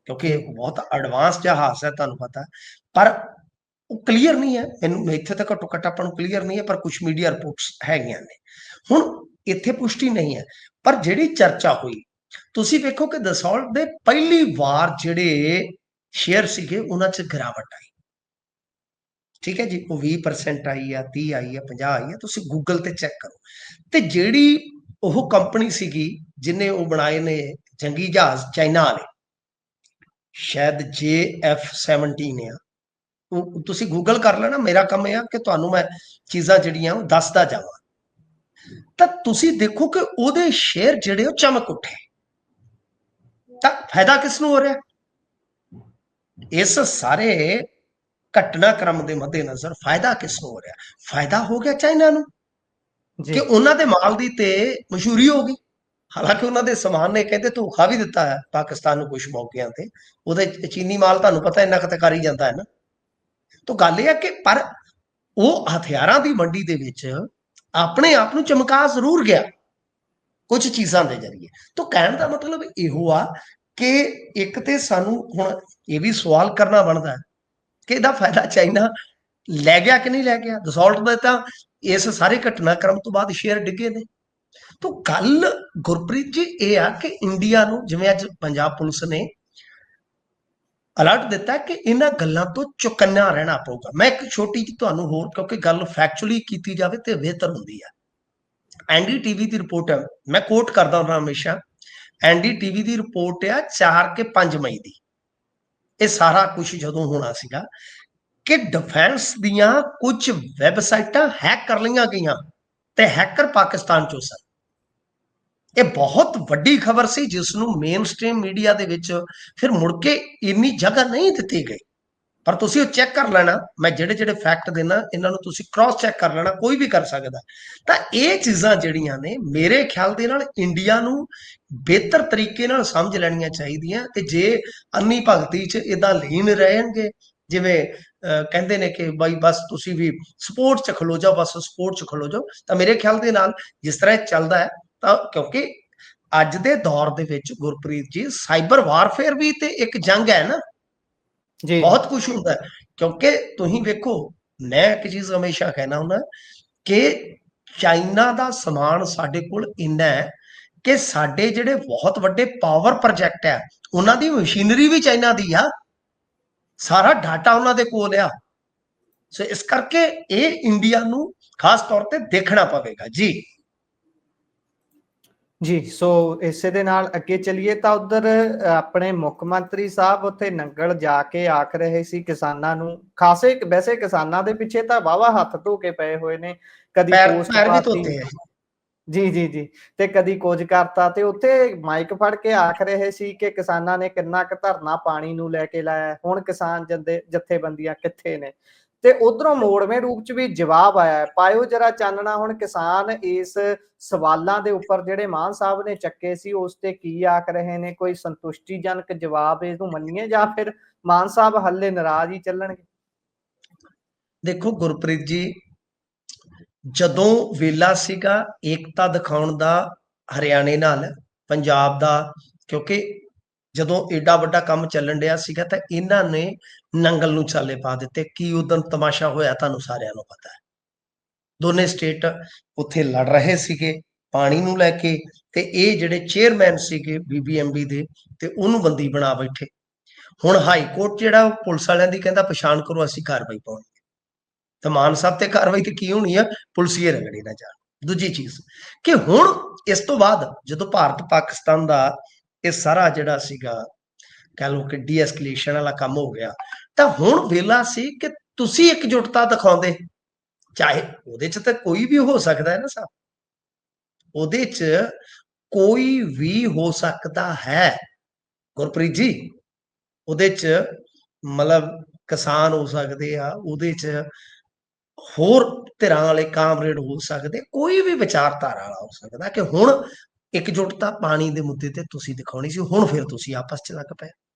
B: ਕਿਉਂਕਿ ਬਹੁਤ ਐਡਵਾਂਸ ਜਹਾਜ਼ ਹੈ ਤੁਹਾਨੂੰ ਪਤਾ, ਪਰ ਉਹ ਕਲੀਅਰ ਨਹੀਂ ਹੈ। ਮੈਨੂੰ ਇੱਥੇ ਤੱਕ ਘੱਟੋ ਘੱਟ ਆਪਾਂ ਨੂੰ ਕਲੀਅਰ ਨਹੀਂ ਹੈ, ਪਰ ਕੁਝ ਮੀਡੀਆ ਰਿਪੋਰਟਸ ਹੈਗੀਆਂ ਨੇ। ਹੁਣ ਇੱਥੇ ਪੁਸ਼ਟੀ ਨਹੀਂ ਹੈ, ਪਰ ਜਿਹੜੀ ਚਰਚਾ ਹੋਈ, ਤੁਸੀਂ ਵੇਖੋ ਕਿ ਦਸੌਲਟ ਦੇ ਪਹਿਲੀ ਵਾਰ ਜਿਹੜੇ ਸ਼ੇਅਰ ਸੀਗੇ ਉਹਨਾਂ 'ਚ ਗਿਰਾਵਟ ਆਈ। ਠੀਕ ਹੈ ਜੀ, ਉਹ 20% ਆਈ ਆ, 30 ਆਈ ਆ, 50 ਆਈ ਆ, ਤੁਸੀਂ ਗੂਗਲ ਤੇ ਚੈੱਕ ਕਰੋ। ਤੇ ਜਿਹੜੀ ਉਹ ਕੰਪਨੀ ਸੀਗੀ ਜਿਹਨੇ ਉਹ ਬਣਾਏ ਨੇ ਜੰਗੀ ਜਹਾਜ਼ ਚਾਈਨਾ ਵਾਲੇ, ਸ਼ਾਇਦ JF-17 ਆ, ਉਹ ਤੁਸੀਂ ਗੂਗਲ ਕਰ ਲੈਣਾ। ਮੇਰਾ ਕੰਮ ਇਹ ਆ ਕਿ ਤੁਹਾਨੂੰ ਮੈਂ ਚੀਜ਼ਾਂ ਜਿਹੜੀਆਂ ਉਹ ਦੱਸਦਾ ਜਾਵਾਂ। ਤਾਂ ਤੁਸੀਂ ਦੇਖੋ ਕਿ ਉਹਦੇ ਸ਼ੇਅਰ ਜਿਹੜੇ ਉਹ ਚਮਕ ਉੱਠੇ। ਤਾਂ ਫਾਇਦਾ ਕਿਸ ਨੂੰ ਹੋ ਰਿਹਾ ਇਸ ਸਾਰੇ ਘਟਨਾਕ੍ਰਮ ਦੇ ਮੱਦੇਨਜ਼ਰ? ਫਾਇਦਾ ਕਿਸ ਨੂੰ ਹੋ ਰਿਹਾ? ਫਾਇਦਾ ਹੋ ਗਿਆ ਚਾਈਨਾ ਨੂੰ, ਕਿ ਉਹਨਾਂ ਦੇ ਮਾਲ ਦੀ ਤੇ ਮਸ਼ਹੂਰੀ ਹੋ ਗਈ। ਹਾਲਾਂਕਿ ਉਹਨਾਂ ਦੇ ਸਮਾਨ ਨੇ ਕਹਿੰਦੇ ਧੋਖਾ ਵੀ ਦਿੱਤਾ ਹੈ ਪਾਕਿਸਤਾਨ ਨੂੰ ਕੁਝ ਮੌਕਿਆਂ ਤੇ, ਉਹਦੇ ਚੀਨੀ ਮਾਲ ਤੁਹਾਨੂੰ ਪਤਾ ਇੰਨਾ ਕੁ ਕਰ ਹੀ ਜਾਂਦਾ ਹੈ ਨਾ। ਤਾਂ ਗੱਲ ਇਹ ਹੈ ਕਿ ਪਰ ਉਹ ਹਥਿਆਰਾਂ ਦੀ ਮੰਡੀ ਦੇ ਵਿੱਚ ਆਪਣੇ ਆਪ ਨੂੰ ਚਮਕਾ ਜ਼ਰੂਰ ਗਿਆ ਕੁਝ ਚੀਜ਼ਾਂ ਦੇ ਜ਼ਰੀਏ। ਤਾਂ ਕਹਿਣ ਦਾ ਮਤਲਬ ਇਹੋ ਆ ਕਿ ਇੱਕ ਤੇ ਸਾਨੂੰ ਹੁਣ ਇਹ ਵੀ ਸਵਾਲ ਕਰਨਾ ਬਣਦਾ ਕਿ ਇਹਦਾ ਫਾਇਦਾ ਚਾਈਨਾ ਲੈ ਗਿਆ ਕਿ ਨਹੀਂ ਲੈ ਗਿਆ। ਦਸੌਲਟ ਦਾ ਤਾਂ ਇਸ ਸਾਰੇ ਘਟਨਾਕ੍ਰਮ ਤੋਂ ਬਾਅਦ ਸ਼ੇਅਰ ਡਿੱਗੇ ਨੇ। ਤਾਂ ਗੱਲ ਗੁਰਪ੍ਰੀਤ ਜੀ ਇਹ ਆ ਕਿ ਇੰਡੀਆ ਨੂੰ, ਜਿਵੇਂ ਅੱਜ ਪੰਜਾਬ ਪੁਲਿਸ ਨੇ ਅਲਰਟ ਦਿੱਤਾ ਕਿ ਇਹਨਾਂ ਗੱਲਾਂ ਤੋਂ ਚੁਕੰਨਾ ਰਹਿਣਾ ਪਊਗਾ। ਮੈਂ ਇੱਕ ਛੋਟੀ ਜਿਹੀ ਤੁਹਾਨੂੰ ਹੋਰ, ਕਿਉਂਕਿ ਗੱਲ ਫੈਕਚੁਅਲੀ ਕੀਤੀ ਜਾਵੇ ਤੇ ਬਿਹਤਰ ਹੁੰਦੀ ਆ। NDTV ਦੀ ਰਿਪੋਰਟ ਹੈ, ਮੈਂ ਕੋਟ ਕਰਦਾ ਹੁੰਦਾ ਹਮੇਸ਼ਾ, NDTV ਦੀ ਰਿਪੋਰਟ ਆ 4 ਕੇ 5 ਮਈ ਦੀ। ਇਹ ਸਾਰਾ ਕੁਝ ਜਦੋਂ ਹੋਣਾ ਸੀਗਾ, ਕਿ ਡਿਫੈਂਸ ਦੀਆਂ ਕੁਝ ਵੈਬਸਾਈਟਾਂ ਹੈਕ ਕਰ ਲਈਆਂ ਗਈਆਂ ਤੇ ਹੈਕਰ ਪਾਕਿਸਤਾਨ ਚੋਂ ਸਨ। ਇਹ ਬਹੁਤ ਵੱਡੀ ਖਬਰ ਸੀ ਜਿਸ ਨੂੰ ਮੇਨ ਸਟ੍ਰੀਮ ਮੀਡੀਆ ਦੇ ਵਿੱਚ ਫਿਰ ਮੁੜ ਕੇ ਇੰਨੀ ਜਗ੍ਹਾ ਨਹੀਂ ਦਿੱਤੀ ਗਈ। ਪਰ ਤੁਸੀਂ ਉਹ ਚੈੱਕ ਕਰ ਲੈਣਾ, ਮੈਂ ਜਿਹੜੇ ਜਿਹੜੇ ਫੈਕਟ ਦੇਣਾ ਇਹਨਾਂ ਨੂੰ ਤੁਸੀਂ ਕ੍ਰਾਸ ਚੈੱਕ ਕਰ ਲੈਣਾ, ਕੋਈ ਵੀ ਕਰ ਸਕਦਾ। ਤਾਂ ਇਹ ਚੀਜ਼ਾਂ ਜਿਹੜੀਆਂ ਨੇ ਮੇਰੇ ਖਿਆਲ ਦੇ ਨਾਲ ਇੰਡੀਆ ਨੂੰ ਬਿਹਤਰ ਤਰੀਕੇ ਨਾਲ ਸਮਝ ਲੈਣੀਆਂ ਚਾਹੀਦੀਆਂ। ਤੇ ਜੇ ਅੰਨੀ ਭਗਤੀ 'ਚ ਇਦਾਂ ਲੀਨ ਰਹਿਣਗੇ, ਜਿਵੇਂ ਕਹਿੰਦੇ ਨੇ ਕਿ ਬਾਈ ਬਸ ਤੁਸੀਂ ਵੀ ਸਪੋਰਟ 'ਚ ਖਲੋ ਜਾਓ, ਬਸ ਸਪੋਰਟ 'ਚ ਖਲੋ ਜਾਓ, ਤਾਂ ਮੇਰੇ ਖਿਆਲ ਦੇ ਨਾਲ ਜਿਸ ਤਰ੍ਹਾਂ ਇਹ ਚੱਲਦਾ ਹੈ, ਤਾਂ ਕਿਉਂਕਿ ਅੱਜ ਦੇ ਦੌਰ ਦੇ ਵਿੱਚ ਗੁਰਪ੍ਰੀਤ ਜੀ ਸਾਈਬਰ ਵਾਰਫੇਅਰ ਵੀ ਤੇ ਇੱਕ ਜੰਗ ਹੈ ਨਾ,
A: ਜੀ
B: ਬਹੁਤ ਕੁਝ ਹੁੰਦਾ ਹੈ। ਕਿਉਂਕਿ ਤੁਸੀਂ ਵੇਖੋ, ਮੈਂ ਇੱਕ ਚੀਜ਼ ਹਮੇਸ਼ਾ ਕਹਿਣਾ ਹੁੰਦਾ ਕਿ ਚਾਈਨਾ ਦਾ ਸਮਾਨ ਸਾਡੇ ਕੋਲ ਇੰਨਾ ਹੈ ਕਿ ਸਾਡੇ ਜਿਹੜੇ ਬਹੁਤ ਵੱਡੇ ਪਾਵਰ ਪ੍ਰੋਜੈਕਟ ਹੈ ਉਹਨਾਂ ਦੀ ਮਸ਼ੀਨਰੀ ਵੀ ਚਾਈਨਾ ਦੀ ਆ, ਸਾਰਾ ਡਾਟਾ ਉਹਨਾਂ ਦੇ ਕੋਲ ਆ। ਸੋ ਇਸ ਕਰਕੇ ਇਹ ਇੰਡੀਆ ਨੂੰ ਖਾਸ ਤੌਰ ਤੇ ਦੇਖਣਾ ਪਵੇਗਾ ਜੀ।
A: ਜੀ, ਸੋ ਇਸੇ ਦੇ ਨਾਲ ਅੱਗੇ ਚੱਲੀਏ ਤਾਂ ਉਧਰ ਆਪਣੇ ਮੁੱਖ ਮੰਤਰੀ ਸਾਹਿਬ ਉੱਥੇ ਨੰਗਲ ਜਾ ਕੇ ਆਖ ਰਹੇ ਸੀ ਕਿਸਾਨਾਂ ਨੂੰ, ਖਾਸੇ ਵੈਸੇ ਕਿਸਾਨਾਂ ਦੇ ਪਿੱਛੇ ਤਾਂ ਵਾਵਾ ਹੱਥ ਧੋ ਕੇ ਪਏ ਹੋਏ ਨੇ, ਕਦੀ ਪੋਸਟ
B: ਪੈਰ ਵੀ
A: ਪਾਤੀ,
B: ਧੋਤੇ ਹੈ।
A: ਜੀ ਜੀ ਜੀ, ਤੇ ਕਦੀ ਕੁਝ ਕਰਤਾ, ਤੇ ਉੱਥੇ ਮਾਈਕ ਫੜ ਕੇ ਆਖ ਰਹੇ ਸੀ ਕਿ ਕਿਸਾਨਾਂ ਨੇ ਕਿੰਨਾ ਕੁ ਧਰਨਾ ਪਾਣੀ ਨੂੰ ਲੈ ਕੇ ਲਾਇਆ, ਹੁਣ ਕਿਸਾਨ ਜਥੇਬੰਦੀਆਂ ਕਿੱਥੇ ਨੇ। ਤੇ ਉਧਰੋਂ ਮੋੜਵੇਂ ਰੂਪ ਚ ਵੀ ਜਵਾਬ ਆਇਆ, ਪਾਇਓ ਜਰਾ ਚਾਨਣਾ, ਹੁਣ ਕਿਸਾਨ ਇਸ ਸਵਾਲਾਂ ਦੇ ਉੱਪਰ ਜਿਹੜੇ ਮਾਨ ਸਾਹਿਬ ਨੇ ਚੱਕੇ ਸੀ ਉਸ ਤੇ ਕੀ ਆਖ ਰਹੇ ਨੇ, ਕੋਈ ਸੰਤੁਸ਼ਟੀਜਨਕ ਜਵਾਬ ਇਹਨੂੰ ਮੰਨੀਏ ਜਾਂ ਫਿਰ ਮਾਨ ਸਾਹਿਬ ਹੱਲੇ ਨਾਰਾਜ਼ ਹੀ ਚੱਲਣਗੇ।
B: ਦੇਖੋ ਗੁਰਪ੍ਰੀਤ ਜੀ, ਜਦੋਂ ਵੇਲਾ ਸੀਗਾ ਏਕਤਾ ਦਿਖਾਉਣ ਦਾ ਹਰਿਆਣੇ ਨਾਲ ਪੰਜਾਬ ਦਾ, ਕਿਉਂਕਿ ਜਦੋਂ ਏਡਾ ਵੱਡਾ ਕੰਮ ਚੱਲਣ ਡਿਆ ਸੀਗਾ ਤਾਂ ਇਹਨਾਂ ਨੇ ਨੰਗਲ ਨੂੰ ਚਾਲੇ ਪਾ ਦਿੱਤੇ। ਕੀ ਉਦੋਂ ਤਮਾਸ਼ਾ ਹੋਇਆ ਤੁਹਾਨੂੰ ਸਾਰਿਆਂ ਨੂੰ ਪਤਾ ਹੈ। ਦੋਨੇ ਸਟੇਟ ਉੱਥੇ ਲੜ ਰਹੇ ਸੀਗੇ ਪਾਣੀ ਨੂੰ ਲੈ ਕੇ, ਤੇ ਇਹ ਜਿਹੜੇ ਚੇਅਰਮੈਨ ਸੀਗੇ BBMB ਦੇ ਤੇ ਉਹਨੂੰ ਬੰਦੀ ਬਣਾ ਬੈਠੇ। ਹੁਣ ਹਾਈ ਕੋਰਟ ਜਿਹੜਾ ਪੁਲਿਸ ਵਾਲਿਆਂ ਦੀ ਕਹਿੰਦਾ ਪਛਾਣ ਕਰੋ, ਅਸੀਂ ਕਾਰਵਾਈ ਪਾਉਣੀ। ਤਾਂ ਮਾਨ ਸਾਹਿਬ ਤੇ ਕਾਰਵਾਈ ਤੇ ਕੀ ਹੋਣੀ ਆ, ਪੁਲਿਸੀਏ ਰਗੜੇ ਨਾ ਜਾਣ। ਦੂਜੀ ਚੀਜ਼ ਕਿ ਹੁਣ ਇਸ ਤੋਂ ਬਾਅਦ ਜਦੋਂ ਭਾਰਤ ਪਾਕਿਸਤਾਨ ਦਾ ਇਹ ਸਾਰਾ ਜਿਹੜਾ ਸੀਗਾ ਕਹਿ ਲਓ ਕਿ ਡੀਐਸਕੇਲੇਸ਼ਨ ਵਾਲਾ ਕੰਮ ਹੋ ਗਿਆ, ਤਾਂ ਹੁਣ ਵੇਲਾ ਸੀ ਕਿ ਤੁਸੀਂ ਇਕਜੁੱਟਤਾ ਦਿਖਾਉਂਦੇ। ਚਾਹੇ ਉਹਦੇ ਚ ਤਾਂ ਕੋਈ ਵੀ ਹੋ ਸਕਦਾ ਹੈ ਨਾ ਸਾਹਿਬ, ਉਹਦੇ ਚ ਕੋਈ ਵੀ ਹੋ ਸਕਦਾ ਹੈ ਗੁਰਪ੍ਰੀਤ ਜੀ। ਉਹਦੇ ਚ ਮਤਲਬ ਕਿਸਾਨ ਹੋ ਸਕਦੇ ਆ, ਉਹਦੇ ਚ ਹੋਰ ਧਿਰਾਂ ਵਾਲੇ ਕਾਮਰੇਡ ਹੋ ਸਕਦੇ, ਕੋਈ ਵੀ ਵਿਚਾਰਧਾਰਾ ਵਾਲਾ ਹੋ ਸਕਦਾ। ਕਿ ਹੁਣ ਇਕਜੁੱਟਤਾ ਪਾਣੀ ਦੇ ਮੁੱਦੇ ਤੇ ਤੁਸੀਂ ਦਿਖਾਉਣੀ ਸੀ, ਹੁਣ ਫਿਰ ਤੁਸੀਂ ਆਪਸ ਚ ਲੱਗ ਪਏ।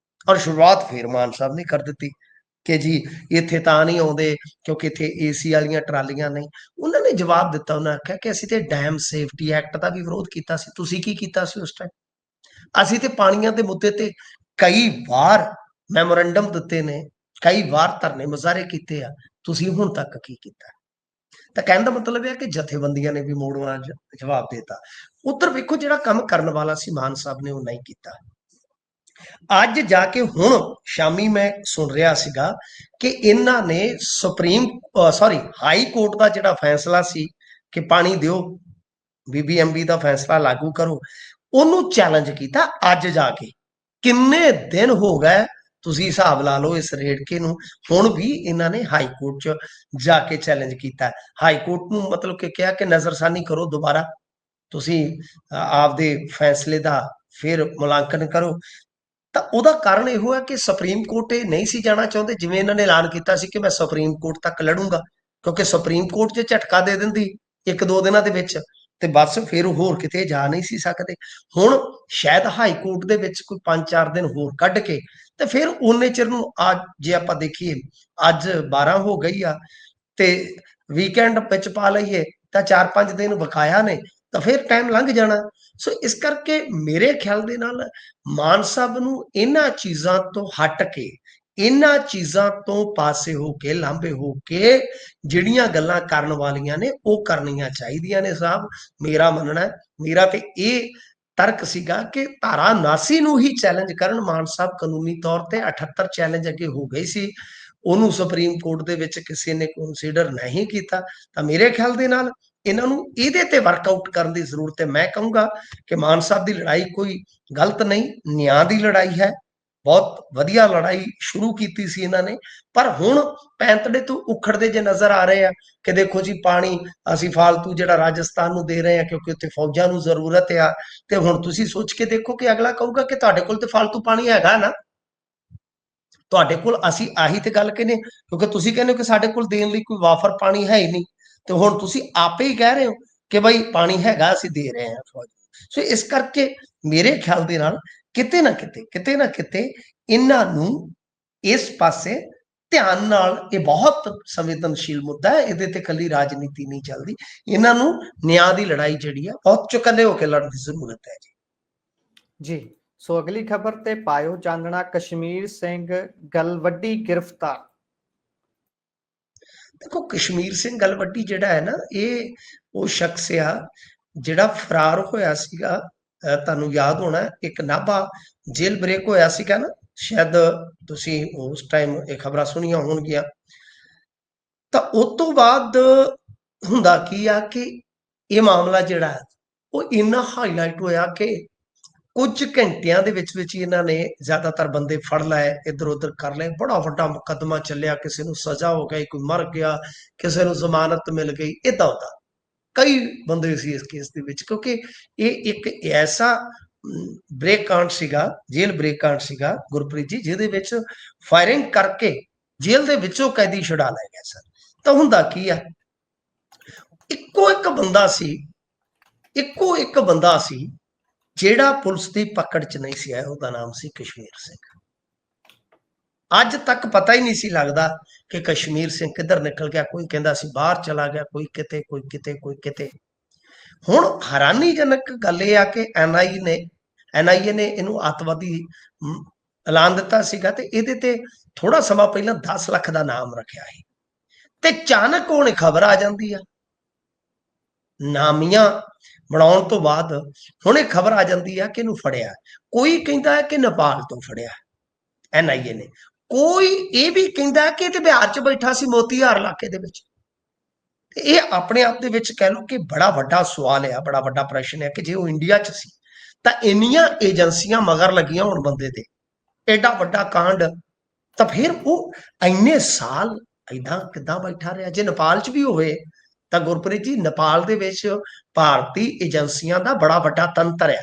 B: ਔਰ ਸ਼ੁਰੂਆਤ ਫਿਰ ਮਾਨ ਸਾਹਿਬ ਨੇ ਕਰ ਦਿੱਤੀ ਕਿ ਜੀ ਇੱਥੇ ਤਾਂ ਨਹੀਂ ਆਉਂਦੇ ਕਿਉਂਕਿ ਇੱਥੇ AC ਵਾਲੀਆਂ ਟਰਾਲੀਆਂ ਨਹੀਂ। ਉਹਨਾਂ ਨੇ ਜਵਾਬ ਦਿੱਤਾ, ਉਹਨਾਂ ਆਖਿਆ ਕਿ ਅਸੀਂ ਤੇ ਡੈਮ ਸੇਫਟੀ ਐਕਟ ਦਾ ਵੀ ਵਿਰੋਧ ਕੀਤਾ ਸੀ, ਤੁਸੀਂ ਕੀ ਕੀਤਾ ਸੀ ਉਸ ਟਾਈਮ। ਅਸੀਂ ਤੇ ਪਾਣੀਆਂ ਦੇ ਮੁੱਦੇ ਤੇ ਕਈ ਵਾਰ ਮੈਮੋਰੰਡਮ ਦਿੱਤੇ ਨੇ, ਕਈ ਵਾਰ ਧਰਨੇ ਮੁਜ਼ਾਹਰੇ ਕੀਤੇ ਆ, ਤੁਸੀਂ ਹੁਣ ਤੱਕ ਕੀ ਕੀਤਾ। ਤਾਂ ਕਹਿਣ ਦਾ ਮਤਲਬ ਇਹ ਹੈ ਕਿ ਜਥੇਬੰਦੀਆਂ ਨੇ ਵੀ ਮੋੜਵਾਂ ਜਵਾਬ ਦਿੱਤਾ। ਉੱਧਰ ਵੇਖੋ ਜਿਹੜਾ ਕੰਮ ਕਰਨ ਵਾਲਾ ਸੀ ਮਾਨ ਸਾਹਿਬ ਨੇ ਉਹ ਨਹੀਂ ਕੀਤਾ। ਅੱਜ ਜਾ ਕੇ ਹੁਣ ਸ਼ਾਮੀ ਮੈਂ ਸੁਣ ਰਿਹਾ ਸੀਗਾ ਕਿ ਇਹਨਾਂ ਨੇ ਹਾਈ ਕੋਰਟ ਦਾ ਜਿਹੜਾ ਫੈਸਲਾ ਸੀ ਕਿ ਪਾਣੀ ਦਿਓ, BBMB ਦਾ ਫੈਸਲਾ ਲਾਗੂ ਕਰੋ, ਉਹਨੂੰ ਚੈਲੰਜ ਕੀਤਾ। ਅੱਜ ਜਾ ਕੇ ਕਿੰਨੇ ਦਿਨ ਹੋ ਗਏ ਤੁਸੀਂ ਹਿਸਾਬ ਲਾ ਲਓ ਇਸ ਰੇੜਕੇ ਨੂੰ, ਹੁਣ ਵੀ ਇਹਨਾਂ ਨੇ ਹਾਈ ਕੋਰਟ 'ਚ ਜਾ ਕੇ ਚੈਲੰਜ ਕੀਤਾ। ਹਾਈ ਕੋਰਟ ਨੂੰ ਮਤਲਬ ਕਿ ਕਿਹਾ ਕਿ ਨਜ਼ਰਸਾਨੀ ਕਰੋ, ਦੁਬਾਰਾ ਤੁਸੀਂ ਆਪਦੇ ਫੈਸਲੇ ਦਾ ਫਿਰ ਮੁਲਾਂਕਣ ਕਰੋ। ਤਾਂ ਉਹਦਾ ਕਾਰਨ ਇਹੋ ਹੈ ਕਿ ਸੁਪਰੀਮ ਕੋਰਟ ਇਹ ਨਹੀਂ ਸੀ ਜਾਣਾ ਚਾਹੁੰਦੇ, ਜਿਵੇਂ ਇਹਨਾਂ ਨੇ ਐਲਾਨ ਕੀਤਾ ਸੀ ਕਿ ਮੈਂ ਸੁਪਰੀਮ ਕੋਰਟ ਤੱਕ ਲੜੂੰਗਾ, ਕਿਉਂਕਿ ਸੁਪਰੀਮ ਕੋਰਟ 'ਚ ਝਟਕਾ ਦੇ ਦਿੰਦੀ 1-2 ਦਿਨਾਂ ਦੇ ਵਿੱਚ ਤੇ ਬਸ ਫਿਰ ਹੋਰ ਕਿਤੇ ਜਾ ਨਹੀਂ ਸੀ ਸਕਦੇ। ਹੁਣ ਸ਼ਾਇਦ ਹਾਈ ਕੋਰਟ ਦੇ ਵਿੱਚ ਕੋਈ 5-4 ਦਿਨ ਹੋਰ ਕੱਢ ਕੇ ਤੇ ਫਿਰ ਉਹਨੇ ਚਿਰ ਨੂੰ ਜੇ ਆਪਾਂ ਦੇਖੀਏ ਅੱਜ 12 ਹੋ ਗਈ ਆ ਤੇ ਵੀਕਐਂਡ ਵਿੱਚ ਪਾ ਲਈਏ ਤਾਂ 4-5 ਦਿਨ ਬਕਾਇਆ ਨੇ, ਤਾਂ ਫਿਰ ਟਾਈਮ ਲੰਘ ਜਾਣਾ। ਸੋ ਇਸ ਕਰਕੇ ਮੇਰੇ ਖਿਆਲ ਦੇ ਨਾਲ ਮਾਨ ਸਾਹਿਬ ਨੂੰ ਇਹਨਾਂ ਚੀਜ਼ਾਂ ਤੋਂ ਹਟ ਕੇ, ਇਹਨਾਂ ਚੀਜ਼ਾਂ ਤੋਂ ਪਾਸੇ ਹੋ ਕੇ, ਲਾਂਭੇ ਹੋ ਕੇ ਜਿਹੜੀਆਂ ਗੱਲਾਂ ਕਰਨ ਵਾਲੀਆਂ ਨੇ ਉਹ ਕਰਨੀਆਂ ਚਾਹੀਦੀਆਂ ਨੇ ਸਾਹਿਬ। ਮੇਰਾ ਮੰਨਣਾ, ਮੇਰਾ ਤੇ ਇਹ ਤਰਕ ਸੀਗਾ ਕਿ ਧਾਰਾ 79 ਨੂੰ ਹੀ ਚੈਲੰਜ ਕਰਨ ਮਾਨ ਸਾਹਿਬ। ਕਾਨੂੰਨੀ ਤੌਰ ਤੇ 78 ਚੈਲੰਜ ਅੱਗੇ ਹੋ ਗਈ ਸੀ, ਉਹਨੂੰ ਸੁਪਰੀਮ ਕੋਰਟ ਦੇ ਵਿੱਚ ਕਿਸੇ ਨੇ ਕੰਸੀਡਰ ਨਹੀਂ ਕੀਤਾ। ਤਾਂ ਮੇਰੇ ਖਿਆਲ ਦੇ ਨਾਲ ਇਹਨਾਂ ਨੂੰ ਇਹਦੇ ਤੇ ਵਰਕਆਊਟ ਕਰਨ ਦੀ ਜ਼ਰੂਰਤ ਹੈ। ਮੈਂ ਕਹੂੰਗਾ ਕਿ ਮਾਨ ਸਾਹਿਬ ਦੀ ਲੜਾਈ ਕੋਈ ਗਲਤ ਨਹੀਂ, ਨਿਆਂ ਦੀ ਲੜਾਈ ਹੈ। ਬਹੁਤ ਵਧੀਆ ਲੜਾਈ ਸ਼ੁਰੂ ਕੀਤੀ ਸੀ ਇਹਨਾਂ ਨੇ, ਪਰ ਹੁਣ ਪੈਂਤੜੇ ਤੋਂ ਉਖੜਦੇ ਜੇ ਨਜ਼ਰ ਆ ਰਹੇ ਆ ਕਿ ਦੇਖੋ ਜੀ ਪਾਣੀ ਅਸੀਂ ਫਾਲਤੂ ਜਿਹੜਾ ਰਾਜਸਥਾਨ ਨੂੰ ਦੇ ਰਹੇ ਆ ਕਿਉਂਕਿ ਉੱਥੇ ਫੌਜਾਂ ਨੂੰ ਜ਼ਰੂਰਤ ਆ। ਤੇ ਹੁਣ ਤੁਸੀਂ ਸੋਚ ਕੇ ਦੇਖੋ ਕਿ ਅਗਲਾ ਕਹੂਗਾ ਕਿ ਤੁਹਾਡੇ ਕੋਲ ਤੇ ਫਾਲਤੂ ਪਾਣੀ ਹੈਗਾ ਨਾ, ਤੁਹਾਡੇ ਕੋਲ ਅਸੀਂ ਆਹੀ ਤੇ ਗੱਲ ਕਹਿੰਦੇ, ਕਿਉਂਕਿ ਤੁਸੀਂ ਕਹਿੰਦੇ ਹੋ ਕਿ ਸਾਡੇ ਕੋਲ ਦੇਣ ਲਈ ਕੋਈ ਵਾਫਰ ਪਾਣੀ ਹੈ ਹੀ ਨਹੀਂ, ਤੇ ਹੁਣ ਤੁਸੀਂ ਆਪੇ ਹੀ ਕਹਿ ਰਹੇ ਹੋ ਕਿ ਬਈ ਪਾਣੀ ਹੈਗਾ ਅਸੀਂ ਦੇ ਰਹੇ ਹਾਂ ਫੌਜ। ਸੋ ਇਸ ਕਰਕੇ ਮੇਰੇ ਖਿਆਲ ਦੇ ਨਾਲ ਕਿਤੇ ਨਾ ਕਿਤੇ ਇਹਨਾਂ ਨੂੰ ਇਸ ਪਾਸੇ ਧਿਆਨ ਨਾਲ, ਇਹ ਬਹੁਤ ਸੰਵੇਦਨਸ਼ੀਲ ਮੁੱਦਾ ਹੈ, ਇਹਦੇ ਤੇ ਕੱਲੀ ਰਾਜਨੀਤੀ ਨਹੀਂ ਚੱਲਦੀ, ਇਹਨਾਂ ਨੂੰ ਨਿਆਂ ਦੀ ਲੜਾਈ ਜਿਹੜੀ ਆ ਬਹੁਤ ਚੁਕੰਨੇ ਹੋ ਕੇ ਲੜਨ ਦੀ ਜ਼ਰੂਰਤ ਹੈ
A: ਜੀ। ਸੋ ਅਗਲੀ ਖਬਰ ਤੇ ਪਾਇਓ ਚਾਨਣਾ, ਕਸ਼ਮੀਰ ਸਿੰਘ ਗਲਵੱਡੀ ਗ੍ਰਿਫਤਾਰ।
B: ਦੇਖੋ ਕਸ਼ਮੀਰ ਸਿੰਘ ਗਲਵੱਡੀ ਜਿਹੜਾ ਹੈ ਨਾ, ਇਹ ਉਹ ਸ਼ਖਸ ਆ ਜਿਹੜਾ ਫਰਾਰ ਹੋਇਆ ਸੀਗਾ। ਤੁਹਾਨੂੰ ਯਾਦ ਹੋਣਾ ਇੱਕ ਨਾਭਾ ਜੇਲ੍ਹ ਬ੍ਰੇਕ ਹੋਇਆ ਸੀਗਾ ਨਾ, ਸ਼ਾਇਦ ਤੁਸੀਂ ਉਸ ਟਾਈਮ ਇਹ ਖਬਰਾਂ ਸੁਣੀਆਂ ਹੋਣਗੀਆਂ। ਤਾਂ ਉਸ ਤੋਂ ਬਾਅਦ ਹੁੰਦਾ ਕੀ ਆ ਕਿ ਇਹ ਮਾਮਲਾ ਜਿਹੜਾ ਉਹ ਇੰਨਾ ਹਾਈਲਾਈਟ ਹੋਇਆ ਕਿ ਕੁਝ ਘੰਟਿਆਂ ਦੇ ਵਿੱਚ ਹੀ ਇਹਨਾਂ ਨੇ ਜ਼ਿਆਦਾਤਰ ਬੰਦੇ ਫੜ ਲਏ, ਇੱਧਰ ਉੱਧਰ ਕਰ ਲਏ, ਬੜਾ ਵੱਡਾ ਮੁਕੱਦਮਾ ਚੱਲਿਆ, ਕਿਸੇ ਨੂੰ ਸਜ਼ਾ ਹੋ ਗਈ, ਕੋਈ ਮਰ ਗਿਆ, ਕਿਸੇ ਨੂੰ ਜ਼ਮਾਨਤ ਮਿਲ ਗਈ, ਏਦਾਂ ਹੁੰਦਾ ਕਈ ਬੰਦੇ ਸੀ ਇਸ ਕੇਸ ਦੇ ਵਿੱਚ, ਕਿਉਂਕਿ ਇਹ ਇੱਕ ਐਸਾ ਬ੍ਰੇਕ ਕਾਂਡ ਸੀਗਾ, ਜੇਲ੍ਹ ਬ੍ਰੇਕ ਕਾਂਡ ਸੀਗਾ ਗੁਰਪ੍ਰੀਤ ਜੀ, ਜਿਹਦੇ ਵਿੱਚ ਫਾਇਰਿੰਗ ਕਰਕੇ ਜੇਲ੍ਹ ਦੇ ਵਿੱਚੋਂ ਕੈਦੀ ਛੁਡਾ ਲਏ ਗਏ ਸਨ। ਤਾਂ ਹੁੰਦਾ ਕੀ ਆ, ਇੱਕੋ ਇੱਕ ਬੰਦਾ ਸੀ ਜਿਹੜਾ ਪੁਲਿਸ ਦੀ ਪਕੜ 'ਚ ਨਹੀਂ ਸੀ ਆਇਆ, ਉਹਦਾ ਨਾਮ ਸੀ ਕਸ਼ਮੀਰ ਸਿੰਘ। ਅੱਜ ਤੱਕ ਪਤਾ ਹੀ ਨਹੀਂ ਸੀ ਲੱਗਦਾ ਕਿ ਕਸ਼ਮੀਰ ਸਿੰਘ ਕਿੱਧਰ ਨਿਕਲ ਗਿਆ, ਕੋਈ ਕਹਿੰਦਾ ਸੀ ਬਾਹਰ ਚਲਾ ਗਿਆ, ਕੋਈ ਕਿਤੇ ਕੋਈ ਕਿਤੇ ਕੋਈ ਕਿਤੇ। ਹੁਣ ਹੈਰਾਨੀਜਨਕ ਗੱਲ ਇਹ ਆ ਕਿ NIA ਨੇ ਇਹਨੂੰ ਅੱਤਵਾਦੀ ਐਲਾਨ ਦਿੱਤਾ ਸੀਗਾ, ਤੇ ਇਹਦੇ ਤੇ ਥੋੜਾ ਸਮਾਂ ਪਹਿਲਾਂ 10 ਲੱਖ ਦਾ ਨਾਮ ਰੱਖਿਆ ਸੀ, ਤੇ ਅਚਾਨਕ ਹੁਣ ਖਬਰ ਆ ਜਾਂਦੀ ਆ ਨਾਮੀਆਂ ਬਣਾਉਣ ਤੋਂ ਬਾਅਦ, ਹੁਣ ਇਹ ਖਬਰ ਆ ਜਾਂਦੀ ਆ ਕਿ ਇਹਨੂੰ ਫੜਿਆ, ਕੋਈ ਕਹਿੰਦਾ ਹੈ ਕਿ ਨੇਪਾਲ ਤੋਂ ਫੜਿਆ NIA ਨੇ, ਕੋਈ ਇਹ ਵੀ ਕਹਿੰਦਾ ਕਿ ਇਹ ਤੇ ਬਿਹਾਰ 'ਚ ਬੈਠਾ ਸੀ ਮੋਤੀਹਾਰ ਇਲਾਕੇ ਦੇ ਵਿੱਚ। ਇਹ ਆਪਣੇ ਆਪ ਦੇ ਵਿੱਚ ਕਹਿ ਲਓ ਕਿ ਬੜਾ ਵੱਡਾ ਸਵਾਲ ਹੈ, ਬੜਾ ਵੱਡਾ ਪ੍ਰਸ਼ਨ ਹੈ ਕਿ ਜੇ ਉਹ ਇੰਡੀਆ 'ਚ ਸੀ ਤਾਂ ਇੰਨੀਆਂ ਏਜੰਸੀਆਂ ਮਗਰ ਲੱਗੀਆਂ ਹੁਣ ਬੰਦੇ ਦੇ, ਐਡਾ ਵੱਡਾ ਕਾਂਡ, ਤਾਂ ਫਿਰ ਉਹ ਇੰਨੇ ਸਾਲ ਏਦਾਂ ਕਿੱਦਾਂ ਬੈਠਾ ਰਿਹਾ? ਜੇ ਨੇਪਾਲ 'ਚ ਵੀ ਹੋਵੇ ਤਾਂ ਗੁਰਪ੍ਰੀਤ ਜੀ, ਨੇਪਾਲ ਦੇ ਵਿੱਚ ਭਾਰਤੀ ਏਜੰਸੀਆਂ ਦਾ ਬੜਾ ਵੱਡਾ ਤੰਤਰ ਆ,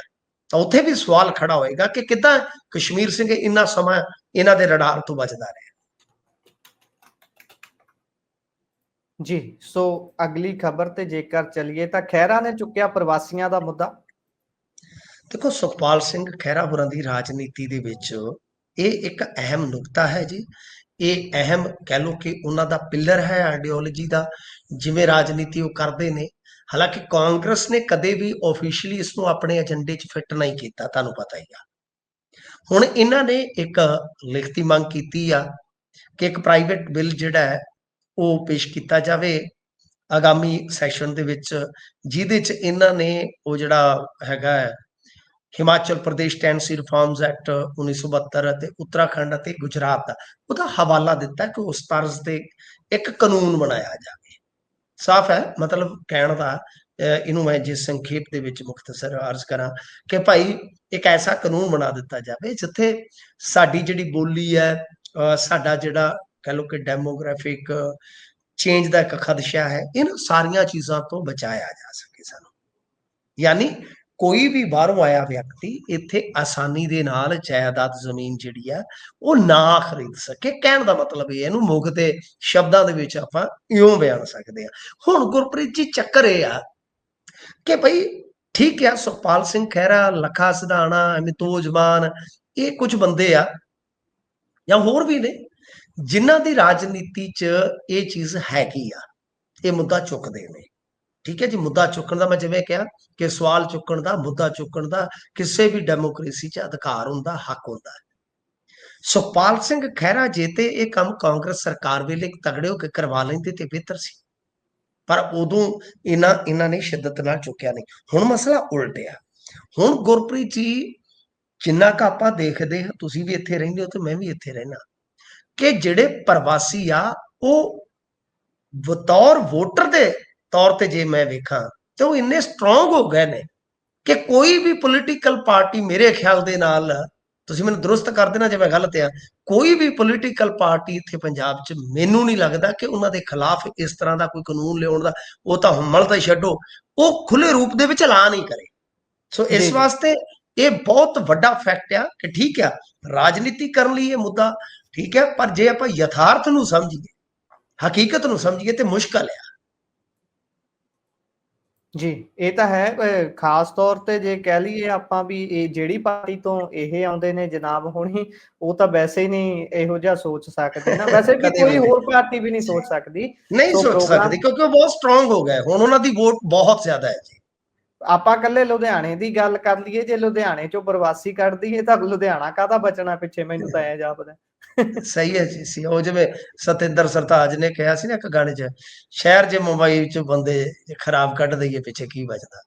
B: ਤਾਂ ਉੱਥੇ ਵੀ ਸਵਾਲ ਖੜਾ ਹੋਏਗਾ ਕਿ ਕਿੱਦਾਂ ਕਸ਼ਮੀਰ ਸਿੰਘ ਇੰਨਾ ਸਮਾਂ ਇਹਨਾਂ ਦੇ ਰਡਾਰ ਤੋਂ ਬਚਦਾ ਰਿਹਾ।
A: ਜੀ, ਸੋ ਅਗਲੀ ਖਬਰ ਤੇ ਜੇਕਰ ਚਲੀਏ ਤਾਂ ਖਹਿਰਾ ਨੇ ਚੁੱਕਿਆ ਪ੍ਰਵਾਸੀਆਂ ਦਾ ਮੁੱਦਾ।
B: ਦੇਖੋ ਸੁਖਪਾਲ ਸਿੰਘ ਖਹਿਰਾ ਹੋਰਾਂ ਦੀ ਰਾਜਨੀਤੀ ਦੇ ਵਿੱਚ ਇਹ ਇੱਕ ਅਹਿਮ ਨੁਕਤਾ ਹੈ ਜੀ, ਇਹ ਅਹਿਮ ਕਹਿ ਲਓ ਕਿ ਉਹਨਾਂ ਦਾ ਪਿੱਲਰ ਹੈ ਆਈਡੀਓਲੋਜੀ ਦਾ, ਜਿਵੇਂ ਰਾਜਨੀਤੀ ਉਹ ਕਰਦੇ ਨੇ। ਹਾਲਾਂਕਿ ਕਾਂਗਰਸ ਨੇ ਕਦੇ ਵੀ ਆਫੀਸ਼ੀਅਲੀ ਇਸ ਨੂੰ ਆਪਣੇ ਏਜੰਡੇ 'ਚ ਫਿੱਟ ਨਹੀਂ ਕੀਤਾ, ਤੁਹਾਨੂੰ ਪਤਾ ਹੀ ਆ। ਹੁਣ ਇਹਨਾਂ ਨੇ ਇੱਕ ਲਿਖਤੀ ਮੰਗ ਕੀਤੀ ਆ ਕਿ ਇੱਕ ਪ੍ਰਾਈਵੇਟ ਬਿੱਲ ਜਿਹੜਾ ਹੈ ਉਹ ਪੇਸ਼ ਕੀਤਾ ਜਾਵੇ ਆਗਾਮੀ ਸੈਸ਼ਨ ਦੇ ਵਿੱਚ, ਜਿਹਦੇ 'ਚ ਇਹਨਾਂ ਨੇ ਉਹ ਜਿਹੜਾ ਹੈਗਾ Himachal Pradesh Tennessee reforms act 1972 ਅਤੇ ਉੱਤਰਾਖੰਡ ਅਤੇ ਗੁਜਰਾਤ ਦਾ ਉਹਦਾ ਹਵਾਲਾ ਦਿੱਤਾ ਕਿ ਉਸ ਤਰਜ਼ ਤੇ ਇੱਕ ਕਾਨੂੰਨ ਬਣਾਇਆ ਜਾਵੇ। ਸਾਫ਼ ਹੈ ਮਤਲਬ ਕਹਿਣ ਦਾ, ਇਹਨੂੰ ਮੈਂ ਜੇ ਸੰਖੇਪ ਦੇ ਵਿੱਚ ਮੁਖਤਸਰ ਅਰਜ਼ ਕਰਾਂ ਕਿ ਭਾਈ ਇੱਕ ਐਸਾ ਕਾਨੂੰਨ ਬਣਾ ਦਿੱਤਾ ਜਾਵੇ ਜਿੱਥੇ ਸਾਡੀ ਜਿਹੜੀ ਬੋਲੀ ਹੈ, ਸਾਡਾ ਜਿਹੜਾ ਕਹਿ ਲਓ ਕਿ ਡੈਮੋਗ੍ਰਾਫਿਕ ਚੇਂਜ ਦਾ ਇੱਕ ਖਦਸ਼ਾ ਹੈ, ਇਹਨਾਂ ਸਾਰੀਆਂ ਚੀਜ਼ਾਂ ਤੋਂ ਬਚਾਇਆ ਜਾ ਸਕੇ ਸਾਨੂੰ। ਯਾਨੀ ਕੋਈ ਵੀ ਬਾਹਰੋਂ ਆਇਆ ਵਿਅਕਤੀ ਇੱਥੇ ਆਸਾਨੀ ਦੇ ਨਾਲ ਜਾਇਦਾਦ ਜ਼ਮੀਨ ਜਿਹੜੀ ਆ ਉਹ ਨਾ ਖਰੀਦ ਸਕੇ। ਕਹਿਣ ਦਾ ਮਤਲਬ ਇਹ, ਇਹਨੂੰ ਮੁੱਖ ਦੇ ਸ਼ਬਦਾਂ ਦੇ ਵਿੱਚ ਆਪਾਂ ਇਉਂ ਬਿਆਨ ਸਕਦੇ ਹਾਂ। ਹੁਣ ਗੁਰਪ੍ਰੀਤ ਜੀ ਚੱਕਰ ਇਹ ਆ ਕਿ ਭਾਈ ਠੀਕ ਆ, ਸੁਖਪਾਲ ਸਿੰਘ ਖਹਿਰਾ, ਲੱਖਾ ਸਿਧਾਣਾ, ਅਮਿਤੋਜ ਮਾਨ, ਇਹ ਕੁਝ ਬੰਦੇ ਆ ਜਾਂ ਹੋਰ ਵੀ ਨੇ ਜਿਨ੍ਹਾਂ ਦੀ ਰਾਜਨੀਤੀ 'ਚ ਇਹ ਚੀਜ਼ ਹੈਗੀ ਆ, ਇਹ ਮੁੱਦਾ ਚੁੱਕਦੇ ਨੇ। ਠੀਕ ਹੈ ਜੀ, ਮੁੱਦਾ ਚੁੱਕਣ ਦਾ, ਮੈਂ ਜਿਵੇਂ ਕਿਹਾ ਕਿ ਸਵਾਲ ਚੁੱਕਣ ਦਾ, ਮੁੱਦਾ ਚੁੱਕਣ ਦਾ ਕਿਸੇ ਵੀ ਡੈਮੋਕ੍ਰੇਸੀ 'ਚ ਅਧਿਕਾਰ ਹੁੰਦਾ, ਹੱਕ ਹੁੰਦਾ। ਸੁਖਪਾਲ ਸਿੰਘ ਖਹਿਰਾ ਜੇ ਤੇ ਇਹ ਕੰਮ ਕਾਂਗਰਸ ਸਰਕਾਰ ਵੇਲੇ ਤਗੜੇ ਹੋ ਕੇ ਕਰਵਾ ਲੈਂਦੇ ਤੇ ਬਿਹਤਰ ਸੀ, ਪਰ ਉਦੋਂ ਇਹਨਾਂ ਨੇ ਸ਼ਿੱਦਤ ਨਾਲ ਚੁੱਕਿਆ ਨਹੀਂ। ਹੁਣ ਮਸਲਾ ਉਲਟ ਆ। ਹੁਣ ਗੁਰਪ੍ਰੀਤ ਜੀ, ਜਿੰਨਾ ਕੁ ਆਪਾਂ ਦੇਖਦੇ ਹਾਂ, ਤੁਸੀਂ ਵੀ ਇੱਥੇ ਰਹਿੰਦੇ ਹੋ ਤੇ ਮੈਂ ਵੀ ਇੱਥੇ ਰਹਿਣਾ, ਕਿ ਜਿਹੜੇ ਪ੍ਰਵਾਸੀ ਆ ਉਹ ਬਤੌਰ ਵੋਟਰ ਦੇ ਤੌਰ ਤੇ ਜੇ ਮੈਂ ਵੇਖਾਂ ਤੇ ਉਹ ਇੰਨੇ ਸਟਰੋਂਗ ਹੋ ਗਏ ਨੇ ਕਿ ਕੋਈ ਵੀ ਪੋਲੀਟੀਕਲ ਪਾਰਟੀ ਮੇਰੇ ਖਿਆਲ ਦੇ ਨਾਲ ਤੁਸੀਂ ਮੈਨੂੰ ਦਰੁਸਤ ਕਰ ਦੇਣਾ ਜੇ ਮੈਂ ਗਲਤ ਆ। ਕੋਈ ਵੀ ਪੋਲੀਟੀਕਲ ਪਾਰਟੀ ਇੱਥੇ ਪੰਜਾਬ 'ਚ ਮੈਨੂੰ ਨਹੀਂ ਲੱਗਦਾ ਕਿ ਉਹਨਾਂ ਦੇ ਖਿਲਾਫ ਇਸ ਤਰ੍ਹਾਂ ਦਾ ਕੋਈ ਕਾਨੂੰਨ ਲਿਆਉਣ ਦਾ, ਉਹ ਤਾਂ ਹਮਲ ਤਾਂ ਛੱਡੋ, ਉਹ ਖੁੱਲੇ ਰੂਪ ਦੇ ਵਿੱਚ ਐਲਾਨ ਹੀ ਕਰੇ। ਸੋ
A: ਜੀ
B: ਇਸ
A: ਜੀ
B: ਵਾਸਤੇ ਇਹ ਬਹੁਤ ਵੱਡਾ ਫੈਕਟ ਆ ਕਿ ਠੀਕ ਆ, ਰਾਜਨੀਤੀ ਕਰਨ ਲਈ ਇਹ ਮੁੱਦਾ ਠੀਕ ਹੈ, ਪਰ ਜੇ ਆਪਾਂ ਯਥਾਰਥ ਨੂੰ ਸਮਝੀਏ, ਹਕੀਕਤ ਨੂੰ ਸਮਝੀਏ ਤੇ ਮੁਸ਼ਕਲ ਆ।
A: ਜੀ ਇਹ ਤਾਂ ਹੈ। ਖਾਸ ਤੌਰ ਤੇ ਜੇ ਕਹਿ ਲਈਏ ਆਪਾਂ ਵੀ ਇਹ ਜਿਹੜੀ ਪਾਰਟੀ ਤੋਂ ਇਹ ਆਉਂਦੇ ਨੇ ਜਨਾਬ ਹੁਣੀ, ਉਹ ਤਾਂ ਵੈਸੇ ਹੀ ਨਹੀਂ ਇਹੋ ਜਿਹਾ ਸੋਚ ਸਕਦੇ ਨਾ, ਵੈਸੇ ਵੀ
B: ਕਦੇ
A: ਕੋਈ
B: ਵੀ ਨਹੀਂ
A: ਹੋਰ ਪਾਰਟੀ ਵੀ ਨਹੀਂ ਸੋਚ ਸਕਦੀ।
B: ਨਹੀਂ
A: ਸੋ
B: ਸੋਚ ਸਕਦੀ,
A: ਪ੍ਰੋਗਰਾਮ
B: ਕਿਉਂਕਿ ਉਹ ਬਹੁਤ ਸਟਰੋਂਗ ਹੋ ਗਏ ਹੁਣ, ਉਹਨਾਂ ਦੀ ਵੋਟ ਬਹੁਤ ਜ਼ਿਆਦਾ ਹੈ ਜੀ।
A: ਆਪਾਂ ਇਕੱਲੇ ਲੁਧਿਆਣੇ ਦੀ ਗੱਲ ਕਰ ਲਈਏ, ਜੇ ਲੁਧਿਆਣੇ ਚੋਂ ਪ੍ਰਵਾਸੀ ਕੱਢ ਦਈਏ ਤਾਂ ਲੁਧਿਆਣਾ ਕਾਹਦਾ ਬਚਣਾ ਪਿੱਛੇ, ਮੈਨੂੰ ਤਾਂ ਐ ਜਾਪਦਾ।
B: ਸਹੀ ਹੈ ਜੀ, ਸੀ ਉਹ ਜਿਵੇਂ ਸਤਿੰਦਰ ਸਰਤਾਜ ਨੇ ਕਿਹਾ ਸੀ ਨਾ ਇੱਕ ਗਾਣੇ 'ਚ, ਸ਼ਹਿਰ ਜੇ ਮੁੰਬਈ 'ਚ ਬੰਦੇ ਜੇ ਖਰਾਬ ਕੱਢ ਦਈਏ ਪਿੱਛੇ ਕੀ ਬਚਦਾ।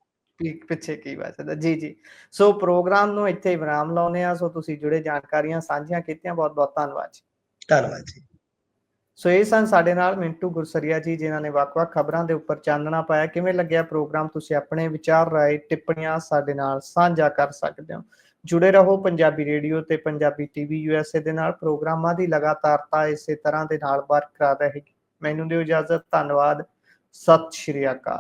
A: ਪਿੱਛੇ ਕੀ ਬਚਦਾ। ਜੀ ਜੀ। ਸੋ ਪ੍ਰੋਗਰਾਮ ਨੂੰ ਇੱਥੇ ਵਿਰਾਮ ਲਾਉਂਦੇ ਆ। ਸੋ ਤੁਸੀਂ ਜੁੜੇ ਜਾਣਕਾਰੀਆਂ ਸਾਂਝੀਆਂ ਕੀਤੀਆਂ, ਬਹੁਤ ਬਹੁਤ ਧੰਨਵਾਦ ਜੀ।
B: ਧੰਨਵਾਦ ਜੀ।
A: ਸੋ ਇਹ ਸਨ ਸਾਡੇ ਨਾਲ ਮਿੰਟੂ ਗੁਰਸਰੀਆ ਜੀ, ਜਿਨ੍ਹਾਂ ਨੇ ਵੱਖ-ਵੱਖ ਖਬਰਾਂ ਦੇ ਉੱਪਰ ਚਾਨਣਾ ਪਾਇਆ। ਕਿਵੇਂ ਲੱਗਿਆ ਪ੍ਰੋਗਰਾਮ? ਤੁਸੀਂ ਆਪਣੇ ਵਿਚਾਰ, ਰਾਏ, ਟਿੱਪਣੀਆਂ ਸਾਡੇ ਨਾਲ ਸਾਂਝਾ ਕਰ ਸਕਦੇ ਹੋ। ਜੁੜੇ ਰਹੋ ਪੰਜਾਬੀ ਰੇਡੀਓ ਤੇ ਪੰਜਾਬੀ ਟੀਵੀ USA ਦੇ ਨਾਲ। ਪ੍ਰੋਗਰਾਮਾਂ ਦੀ ਲਗਾਤਾਰਤਾ ਇਸੇ ਤਰ੍ਹਾਂ ਦੇ ਨਾਲ ਬਰਕਰਾਰ ਰਹੇਗੀ। ਮੈਨੂੰ ਦਿਓ ਇਜਾਜ਼ਤ। ਧੰਨਵਾਦ। ਸਤਿ ਸ਼੍ਰੀ ਅਕਾਲ।